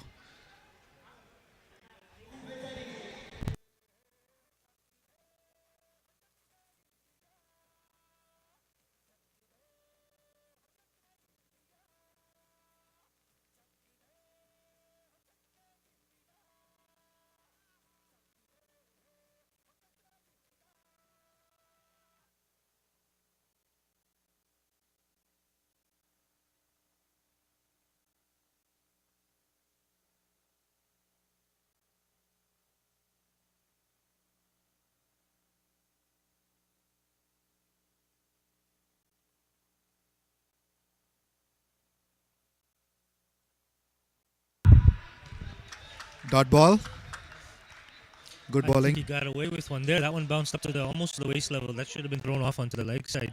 Dot ball. Good I think bowling. he got away with one there. That one bounced up to almost the waist level. That should have been thrown off onto the leg side.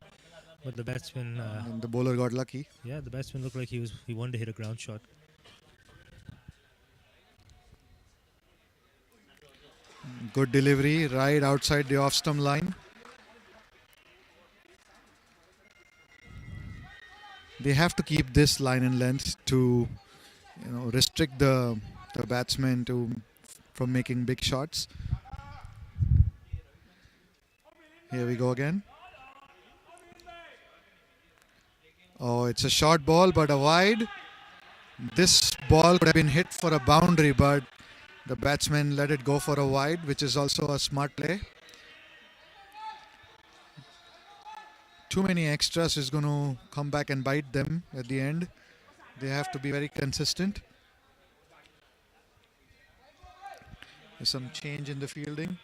But the batsman, And the bowler got lucky. the batsman looked like he wanted to hit a ground shot. Good delivery right outside the off-stump line. They have to keep this line and length to, restrict the batsman from making big shots. Here we go again. Oh, it's a short ball, but a wide. This ball could have been hit for a boundary, but the batsman let it go for a wide, which is also a smart play. Too many extras is going to come back and bite them at the end. They have to be very consistent. There's some change in the fielding.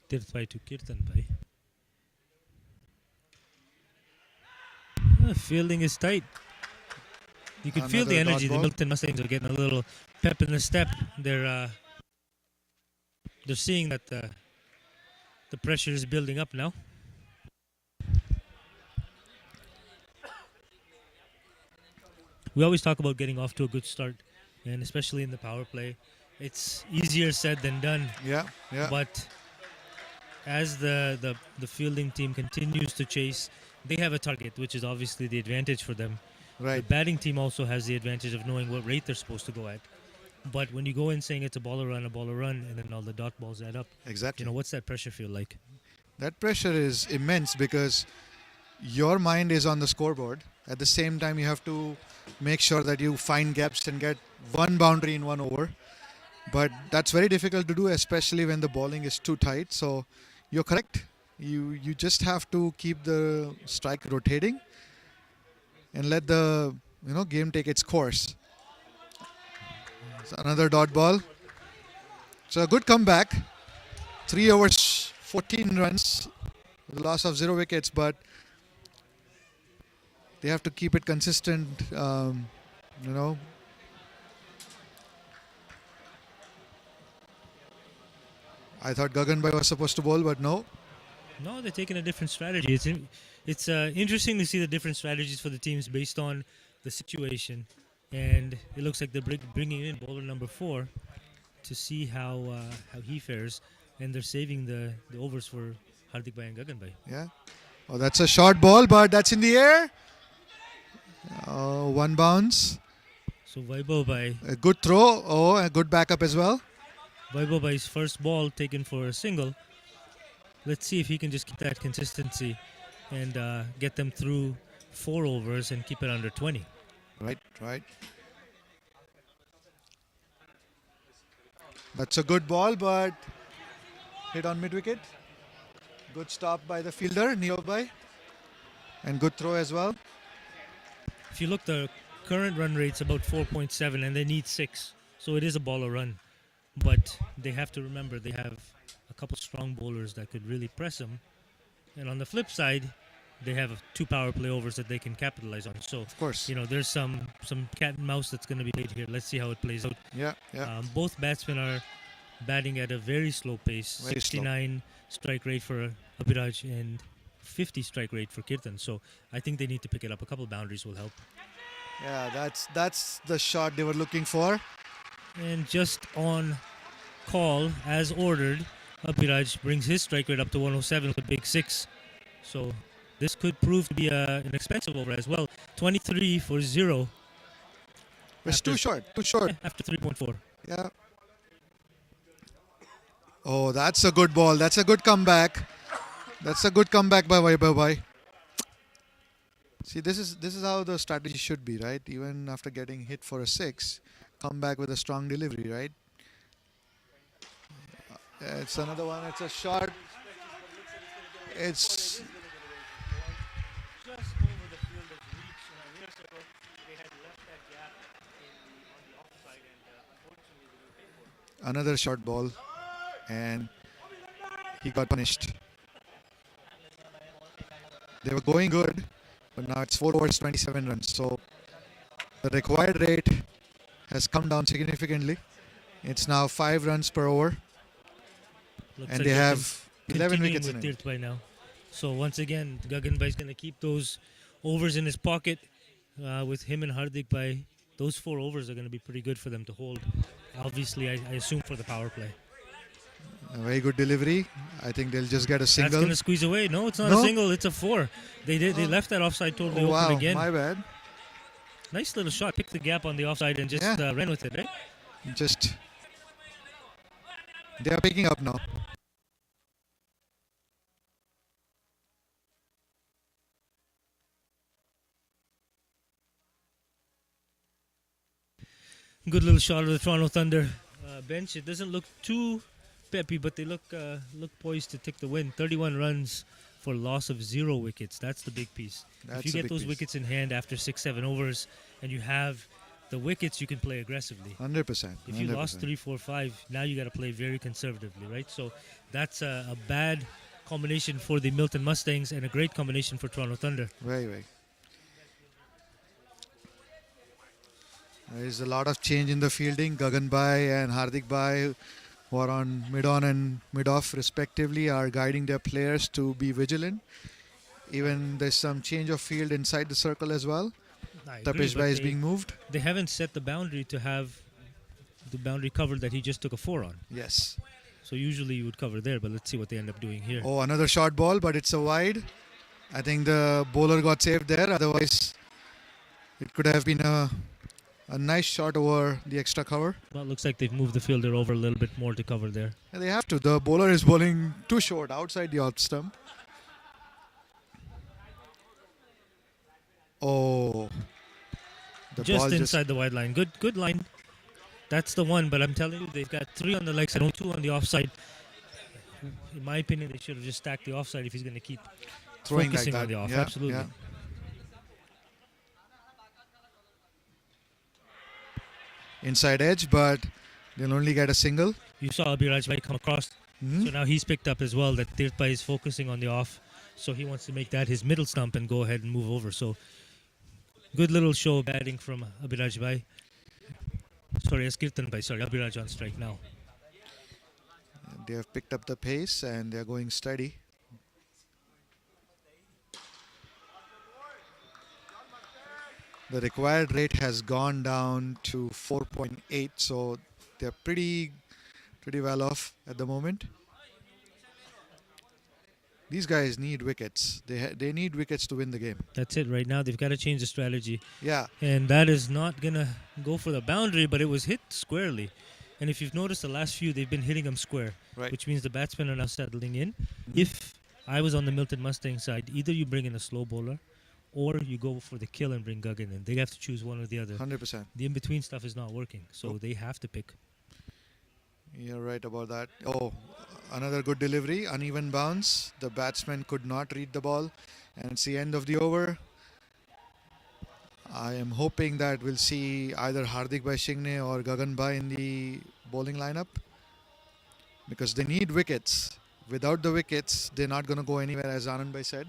Tirthbhai to Kirtanbhai. Fielding is tight. You can feel the Another energy. dot The ball. Milton Mustangs are getting a little pep in the step. They're seeing that the pressure is building up now. We always talk about getting off to a good start, and especially in the power play. It's easier said than done. Yeah. But as the fielding team continues to chase, they have a target, which is obviously the advantage for them. Right. The batting team also has the advantage of knowing what rate they're supposed to go at. But when you go in saying it's a ball run, and then all the dot balls add up, Exactly. what's that pressure feel like? That pressure is immense because your mind is on the scoreboard. At the same time, you have to make sure that you find gaps and get one boundary in 1 over. But that's very difficult to do, especially when the bowling is too tight. So you're correct. You just have to keep the strike rotating and let the game take its course. It's another dot ball. So a good comeback. 3 overs, 14 runs, with a loss of 0 wickets, but they have to keep it consistent. I thought Gaganbhai was supposed to bowl, but no. No, they're taking a different strategy. It's interesting to see the different strategies for the teams based on the situation. And it looks like they're bringing in bowler number 4 to see how he fares. And they're saving the overs for Hardikbhai and Gaganbhai. Yeah. Oh, that's a short ball, but that's in the air. One bounce. So Vaibhavbhai, A good throw. Oh, a good backup as well. Vaibhavbhai's first ball taken for a single. Let's see if he can just keep that consistency and get them through 4 overs and keep it under 20. Right. That's a good ball, but hit on mid-wicket. Good stop by the fielder, nearby. And good throw as well. If you look, the current run rate's about 4.7 and they need 6. So it is a baller run. But they have to remember they have a couple strong bowlers that could really press them. And on the flip side, they have 2 power play overs that they can capitalize on. So, Of course. there's some cat and mouse that's going to be played here. Let's see how it plays out. Yeah. Both batsmen are batting at a very slow pace. Very slow. 69 strike rate for Abhiraj and 50 strike rate for Kirtan. So I think they need to pick it up. A couple boundaries will help. Yeah, that's the shot they were looking for. And just on call, as ordered, Abhiraj brings his strike rate up to 107 with a big 6. So this could prove to be an expensive over as well. 23 for 0. It's too short. After 3.4. Yeah. Oh, that's a good ball. That's a good comeback. That's a good comeback by Vaibhavbhai. See, this is how the strategy should be, right? Even after getting hit for a 6, come back with a strong delivery, right? It's another one. It's a shot. It's Just over the fielder's reach. Minutes ago, they had left that gap on the offside, and unfortunately, they didn't pay for it. another short ball, and he got punished. They were going good, but now it's 4 overs, 27 runs. So The required rate has come down significantly. It's now 5 runs per over, Looks and like they they're have 11 continuing wickets with in it. Tirthpai now. So once again, Gaganbhai is going to keep those overs in his pocket with him and Hardik Bhai. Those 4 overs are going to be pretty good for them to hold. Obviously, I assume for the power play. A very good delivery. I think they'll just get a That's single. going to squeeze away. No, it's not a No? single. It's a 4. They left that offside totally Oh, open wow, again. my bad. Nice little shot. Picked the gap on the offside and just Yeah. ran with it, right? Just they are picking up now. Good little shot of the Toronto Thunder bench. It doesn't look too peppy, but they look poised to take the win. 31 runs for loss of 0 wickets. That's the big piece. That's if you a get big those piece. wickets in hand after 6-7 overs, and you have the wickets, you can play aggressively. 100%. If you lost 3, 4, 5, now you got to play very conservatively, right? So that's a bad combination for the Milton Mustangs and a great combination for Toronto Thunder. Very. There is a lot of change in the fielding. Gagan Bhai and Hardik Bhai, who are on mid-on and mid-off respectively, are guiding their players to be vigilant. Even there's some change of field inside the circle as well. I agree, Tapesh but Bhai is being moved. They haven't set the boundary to have the boundary covered that he just took a 4 on. Yes. So usually you would cover there, but let's see what they end up doing here. Oh, another short ball, but it's a wide. I think the bowler got saved there. Otherwise, it could have been a nice shot over the extra cover. Well, it looks like they've moved the fielder over a little bit more to cover there. And they have to. The bowler is bowling too short outside the off stump. Oh. The Just ball inside the wide line. Good line. That's the one, but I'm telling you, they've got 3 on the leg side and 2 on the offside. In my opinion, they should have just stacked the offside if he's going to keep throwing focusing like on that. the off. Yeah, Absolutely. yeah. Inside edge, but they'll only get a single. You saw Abhiraj Bhai come across. So now he's picked up as well that Tirthpai is focusing on the off. So he wants to make that his middle stump and go ahead and move over. So good little show of batting from Abhiraj Bhai. Sorry, Kirtan Bhai. Sorry, Abhiraj on strike now. They have picked up the pace and they're going steady. The required rate has gone down to 4.8, so they're pretty well off at the moment. These guys need wickets. They need wickets to win the game. That's it right now. They've got to change the strategy. Yeah. And that is not going to go for the boundary, but it was hit squarely. And if you've noticed the last few, they've been hitting them square, Right. which means the batsmen are now settling in. If I was on the Milton Mustang side, either you bring in a slow bowler or you go for the kill and bring Gagan in. They have to choose one or the other. 100%. The in-between stuff is not working, so they have to pick. You're right about that. Oh, another good delivery, uneven bounce. The batsman could not read the ball, and it's the end of the over. I am hoping that we'll see either Hardik Bhai Shingne or Gagan Bhai in the bowling lineup because they need wickets. Without the wickets, they're not going to go anywhere, as Anand Bhai said.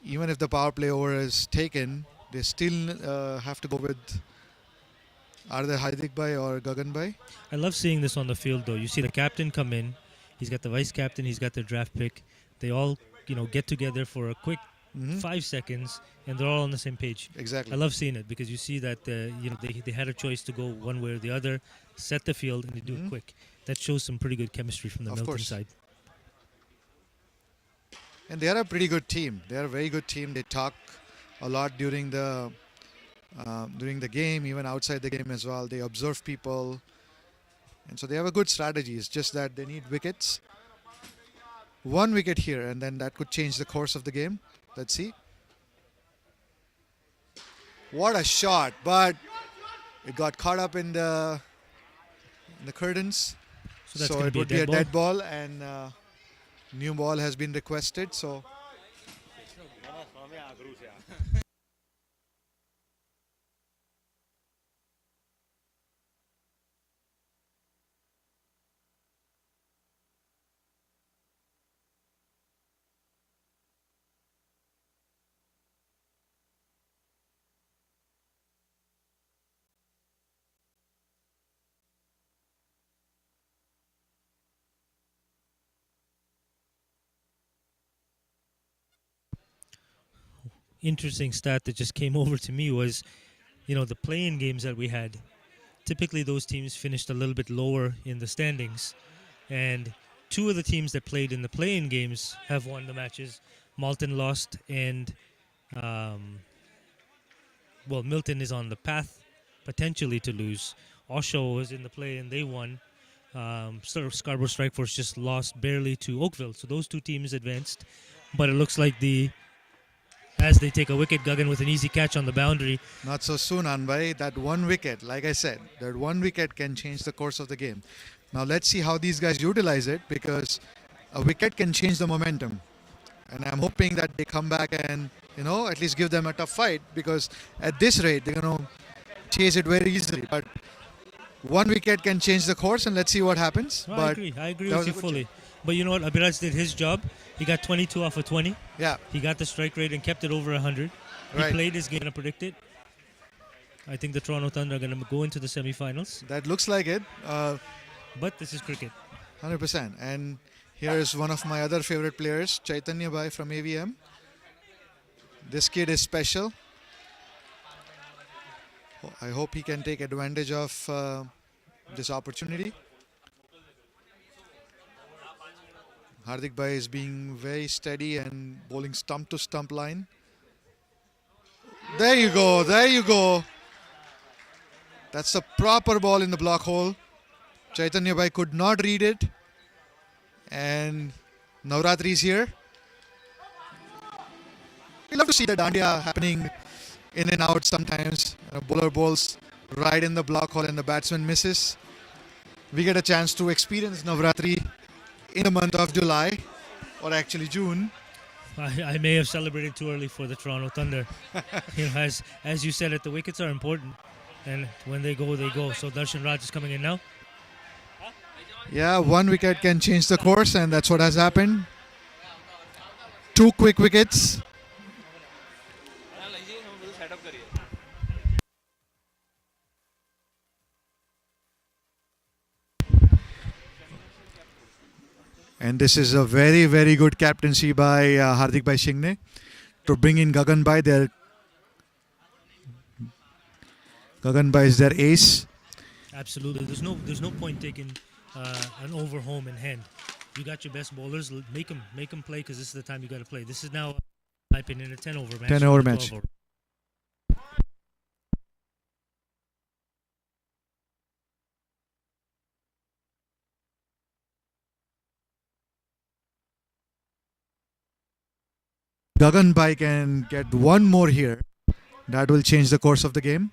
Even if the power play over is taken, they still have to go with either Hardik Bhai or Gagan Bhai. I love seeing this on the field, though. You see the captain come in. He's got the vice captain. He's got the draft pick. They all, get together for a quick 5 seconds, and they're all on the same page. Exactly. I love seeing it because you see that they had a choice to go one way or the other, set the field, and they do it quick. That shows some pretty good chemistry from the Of Milton course. side. And they are a pretty good team. They are a very good team. They talk a lot during the game, even outside the game as well. They observe people, and so they have a good strategy. It's just that they need wickets. 1 wicket here, and then that could change the course of the game. Let's see. What a shot! But it got caught up in the curtains. So that's So going it to would be a be a dead dead ball, and new ball has been requested. So interesting stat that just came over to me was, the play-in games that we had. Typically, those teams finished a little bit lower in the standings, and two of the teams that played in the play-in games have won the matches. MILTON lost, and MILTON is on the path potentially to lose. Osho was in the play and they won. Scarborough Strikeforce just lost barely to Oakville. So those two teams advanced. But it looks like as they take a wicket, Gagan with an easy catch on the boundary. Not so soon, Anbhai. That one wicket, like I said, that one wicket can change the course of the game. Now let's see how these guys utilize it, because a wicket can change the momentum. And I'm hoping that they come back and, at least give them a tough fight, because at this rate, they're going to chase it very easily. But one wicket can change the course, and let's see what happens. No, but I agree with you fully. But you know what? Abhiraj did his job. He got 22 off of 20. Yeah. He got the strike rate and kept it over 100. He played his game and predicted. I think the Toronto Thunder are going to go into the semifinals. That looks like it. But this is cricket. 100%. And here is one of my other favorite players, Chaitanya Bhai from AVM. This kid is special. I hope he can take advantage of this opportunity. Hardik Bhai is being very steady and bowling stump to stump line. There you go, there you go. That's a proper ball in the block hole. Chaitanya Bhai could not read it. And Navratri is here. We love to see the dandiya happening in and out sometimes. Bowler bowls right in the block hole and the batsman misses. We get a chance to experience Navratri in the month of July, or actually June. I may have celebrated too early for the Toronto Thunder. As you said, the wickets are important, and when they go, they go. So Darshan Raj is coming in now. Yeah, one wicket can change the course, and that's what has happened. Two quick wickets. And this is a very, very good captaincy by Hardik Bhai Shingne to bring in Gagan Bhai. Gagan Bhai is their ace. Absolutely. There's no point taking an over home in hand. You got your best bowlers. Make them play, because this is the time you got to play. This is now, in my opinion, a 10-over match. 10-over match. Gagan Bhai can get one more here. That will change the course of the game.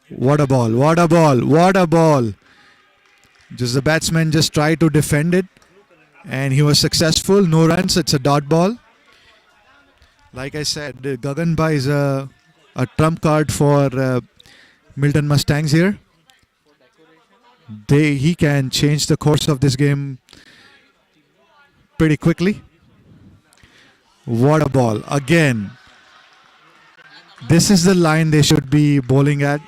What a ball, what a ball, what a ball. Just the batsman just tried to defend it, and he was successful. No runs, it's a dot ball. Like I said, Gagan Bhai is a trump card for MILTON Mustangs here. He can change the course of this game pretty quickly. What a ball. Again, this is the line they should be bowling at.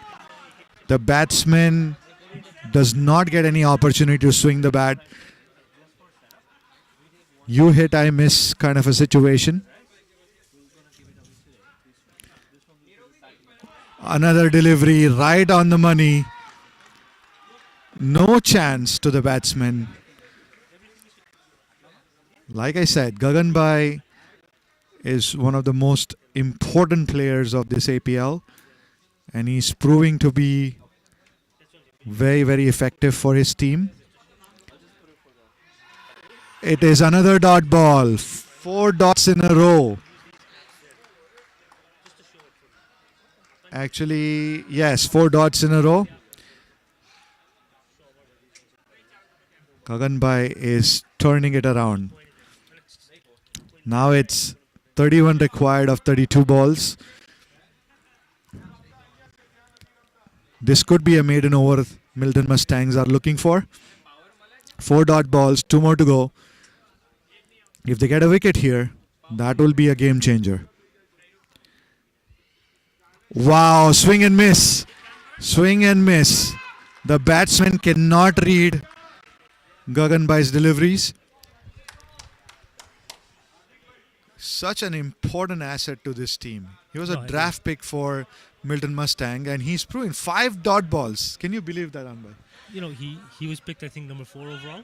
The batsman does not get any opportunity to swing the bat. You hit, I miss kind of a situation. Another delivery right on the money. No chance to the batsman. Like I said, Gagan Bhai is one of the most important players of this APL, and he's proving to be very, very effective for his team. It is another dot ball. 4 dots in a row. Actually, yes, 4 dots in a row. Gagan Bhai is turning it around. Now it's 31 required of 32 balls. This could be a maiden over MILTON Mustangs are looking for. 4 dot balls, 2 more to go. If they get a wicket here, that will be a game changer. Wow, swing and miss. Swing and miss. The batsman cannot read Gagan Bhai's deliveries. such an important asset to this team. He was a No, I agree. draft pick for Milton Mustang, and he's proven 5 dot balls. Can you believe that, Anbay? You know, he was picked, I think, number 4 overall.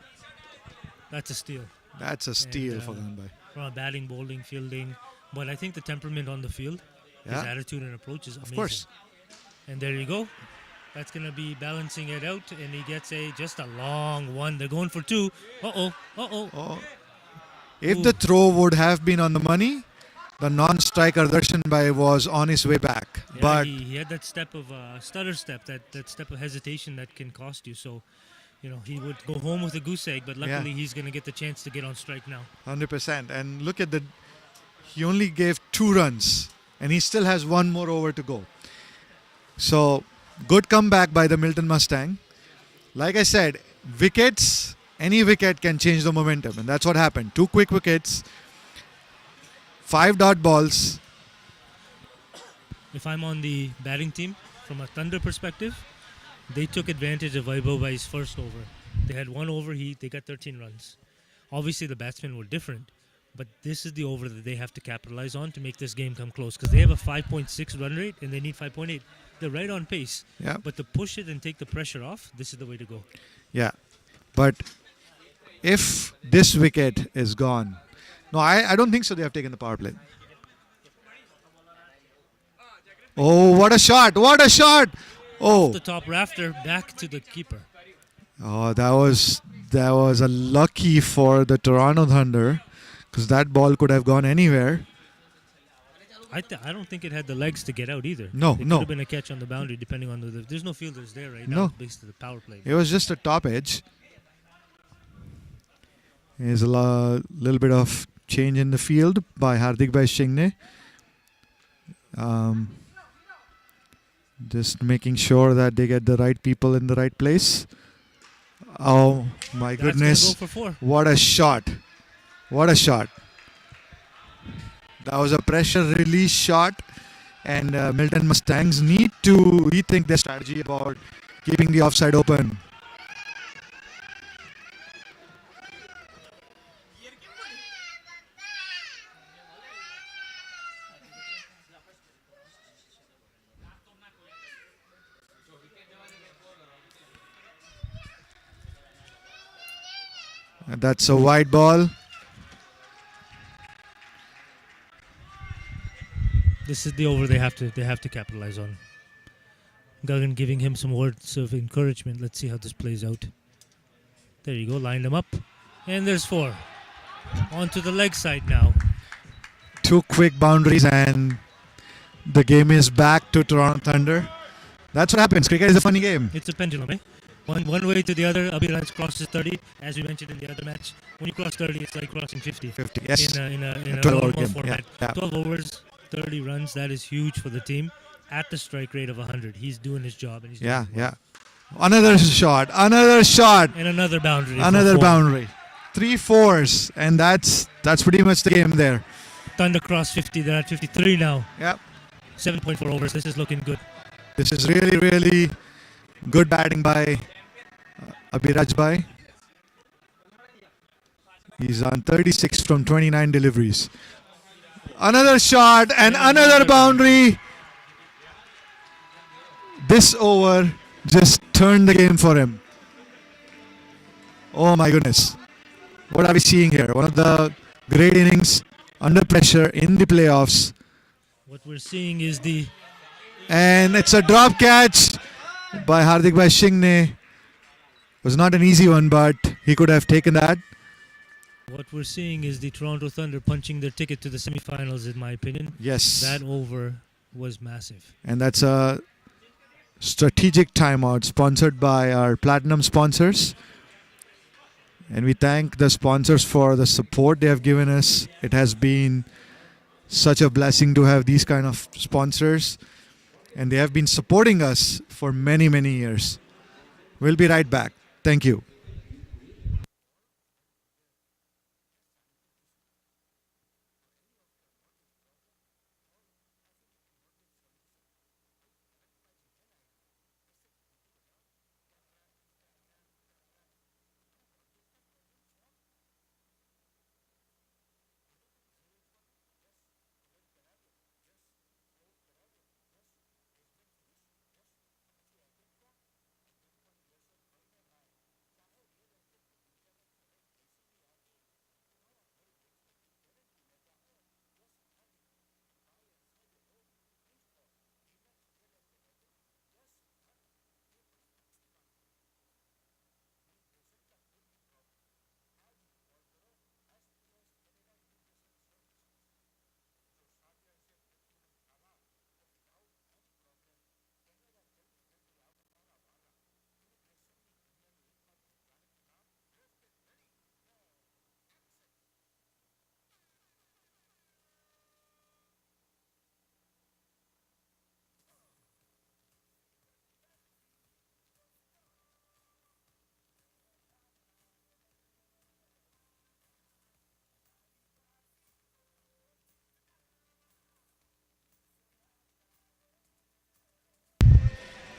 That's a steal. That's a steal And, for Anbay. From a batting, bowling, fielding. But I think the temperament on the field, his Yeah, attitude and approach is amazing. of course. And there you go. That's going to be balancing it out. And he gets just a long one. They're going for 2. Uh-oh. Uh-oh. Oh, if Ooh. the throw would have been on the money, the non-striker Darshan Bhai was on his way back. Yeah, But he had that step of stutter step, that step of hesitation that can cost you. So, you know, he would go home with a goose egg, but luckily he's going to get the chance to get on strike now. 100%. And look at he only gave 2 runs, and he still has 1 more over to go. So, good comeback by the Milton Mustang. Like I said, wickets, any wicket can change the momentum, and that's what happened. 2 quick wickets, 5 dot balls. If I'm on the batting team, from a Thunder perspective, they took advantage of Vaibhav's first over. They had 1 over, they got 13 runs. Obviously, the batsmen were different, but this is the over that they have to capitalize on to make this game come close, because they have a 5.6 run rate and they need 5.8. They're right on pace. Yeah. But to push it and take the pressure off, this is the way to go. Yeah. But if this wicket is gone, no, I don't think so. They have taken the power play. Oh, what a shot! What a shot! Oh, The top rafter back to the keeper. oh, that was a lucky for the Toronto Thunder, because that ball could have gone anywhere. I don't think it had the legs to get out either. No, It could no. have been a catch on the boundary, depending on there's no fielders there right No. now, based on the power play. It was just a top edge. There's a little bit of change in the field by Hardik Bhai Shingne. Just making sure that they get the right people in the right place. Oh my That's gonna goodness. go for 4. What a shot. What a shot. That was a pressure release shot, and Milton Mustangs need to rethink their strategy about keeping the offside open. And that's a wide ball. This is the over they have to capitalize on. Gagan giving him some words of encouragement. Let's see how this plays out. There you go, line them up. And there's 4. Onto the leg side now. 2 quick boundaries, and the game is back to Toronto Thunder. That's what happens. Cricket is a funny game. It's a pendulum, eh? One way to the other. Abhiraj crosses 30, as we mentioned in the other match. When you cross 30, it's like crossing 50. 50, yes. In a 12 over normal game. format. Yeah, yeah. 12 overs, 30 runs. That is huge for the team. At the strike rate of 100, he's doing his job, and he's doing Yeah, it well. yeah. Another shot. And another boundary. for Another 4. boundary. 3 fours, and that's pretty much the game there. Thunder cross 50. They're at 53 now. Yep. 7.4 overs. This is looking good. This is really, really good batting by Abhiraj Bhai. He's on 36 from 29 deliveries. Another shot and another boundary. This over just turned the game for him. Oh my goodness. What are we seeing here? One of the great innings under pressure in the playoffs. What we're seeing is And it's a drop catch by Hardik Bhai Shingne. It was not an easy one, but he could have taken that. the Toronto Thunder punching their ticket to the semifinals, in my opinion. Yes. That over was massive. And that's a strategic timeout sponsored by our platinum sponsors. And we thank the sponsors for the support they have given us. It has been such a blessing to have these kind of sponsors. And they have been supporting us for many, many years. We'll be right back. Thank you.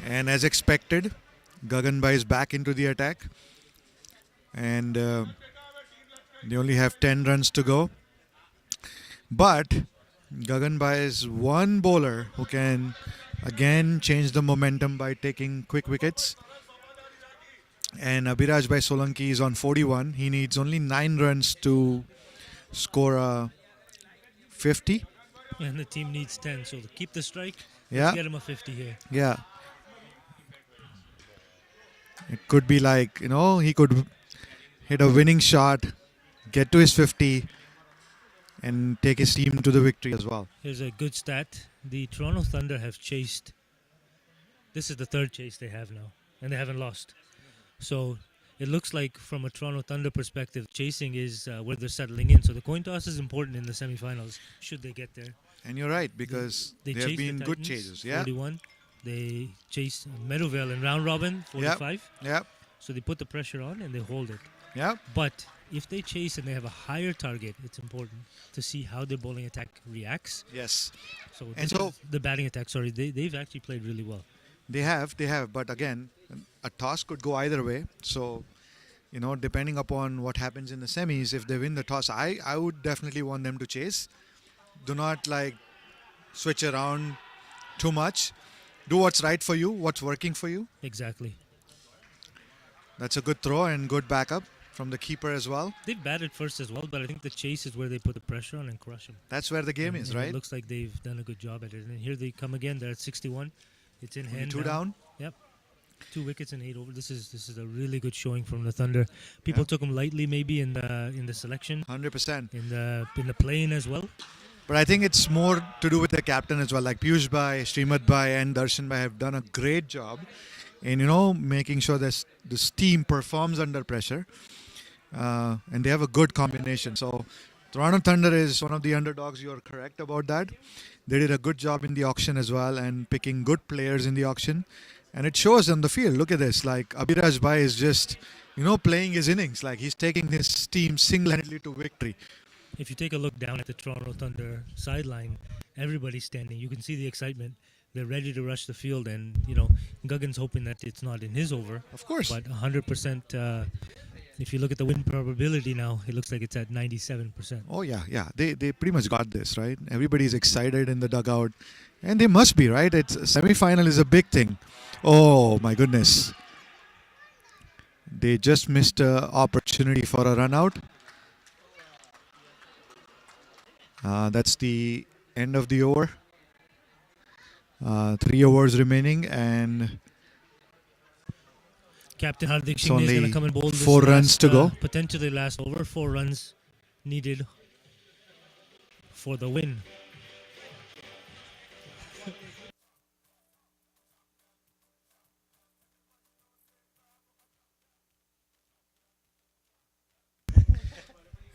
And as expected, Gaganbhai is back into the attack. And they only have 10 runs to go. But Gaganbhai is one bowler who can again change the momentum by taking quick wickets. And Abhiraj Bhai Solanki is on 41. He needs only 9 runs to score a 50. And the team needs 10, so to keep the strike, Yeah. get him a 50 here. Yeah. It could be like, he could hit a winning shot, get to his 50, and take his team to the victory as well. Here's a good stat. The Toronto Thunder have chased. This is the third chase they have now, and they haven't lost. So it looks like from a Toronto Thunder perspective, chasing is where they're settling in. So the coin toss is important in the semifinals, should they get there. And you're right, because They there have chased the been good Titans, chases. Yeah. 41. They chased Meadowvale in round robin, 45. Yeah. So they put the pressure on and they hold it. Yeah. But if they chase and they have a higher target, it's important to see how their bowling attack reacts. Yes. So And this so- is the batting attack, sorry, they've actually played really well. They have. But again, a toss could go either way. So, depending upon what happens in the semis, if they win the toss, I would definitely want them to chase. Do not switch around too much. Do what's right for you, what's working for you. Exactly. That's a good throw and good backup from the keeper as well. They've batted first as well, but I think the chase is where they put the pressure on and crush them. That's where the game is, And right? It looks like they've done a good job at it. And here they come again. They're at 61. It's in Only hand. 2 now. down. Yep. 2 wickets and 8 over. This is a really good showing from the Thunder. People Yeah. took them lightly maybe in the selection, 100%. in the playing as well. But I think it's more to do with the captain as well. Like Piyush Bhai, Srimad Bhai and Darshan Bhai have done a great job in, making sure that this team performs under pressure. And they have a good combination. So Toronto Thunder is one of the underdogs. You're correct about that. They did a good job in the auction as well and picking good players in the auction. And it shows on the field. Look at this. Like Abhiraj Bhai is just, playing his innings. Like he's taking his team single-handedly to victory. If you take a look down at the Toronto Thunder sideline, everybody's standing. You can see the excitement. They're ready to rush the field, and Guggen's hoping that it's not in his over. Of course. But 100%. If you look at the win probability now, it looks like it's at 97%. Oh, yeah. They pretty much got this, right? Everybody's excited in the dugout. And they must be, right? Semi-final is a big thing. Oh, my goodness. They just missed an opportunity for a run out. That's the end of the over. 3 overs remaining, and Captain Hardik It's Singh is going only to come and bowl this 4 runs to go. Potentially last over. 4 runs needed for the win.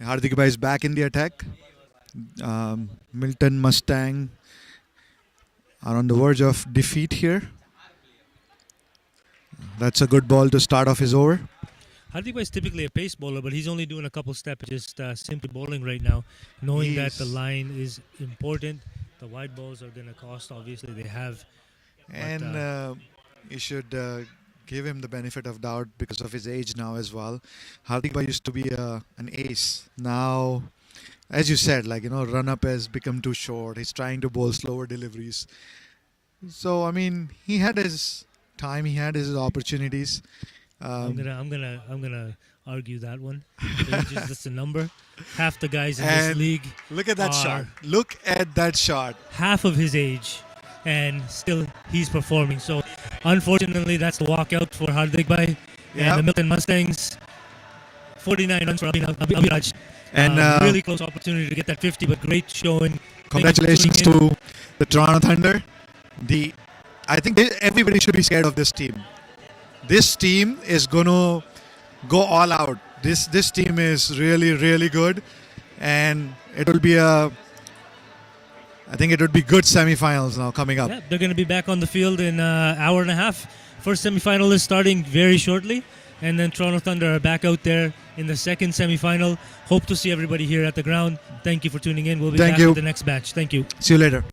Hardik Bhai is back in the attack. Milton, Mustang are on the verge of defeat here. That's a good ball to start off his over. Hardik Bhai is typically a pace bowler, but he's only doing a couple steps, just simply bowling right now, knowing that the line is important. The wide balls are going to cost, obviously, they have. And you should give him the benefit of doubt because of his age now as well. Hardik Bhai used to be an ace. Now, as you said, run-up has become too short. He's trying to bowl slower deliveries. So, he had his time. He had his opportunities. I'm gonna argue that one. Age is just a number. Half the guys in this And league Look at that are shot. Look at that shot. half of his age, and still he's performing. So, unfortunately, that's the walkout for Hardik Bhai and the Milton Mustangs. 49 runs for Abhiraj. And really close opportunity to get that 50, but great showing. congratulations to the Toronto Thunder. I think everybody should be scared of this team. This team is going to go all out. This team is really, really good. And it will be I think it would be good semifinals now coming up. Yeah, they're going to be back on the field in an hour and a half. First semifinal is starting very shortly. And then Toronto Thunder are back out there in the second semifinal. Hope to see everybody here at the ground. Thank you for tuning in. We'll be back with the next batch. Thank you. See you later.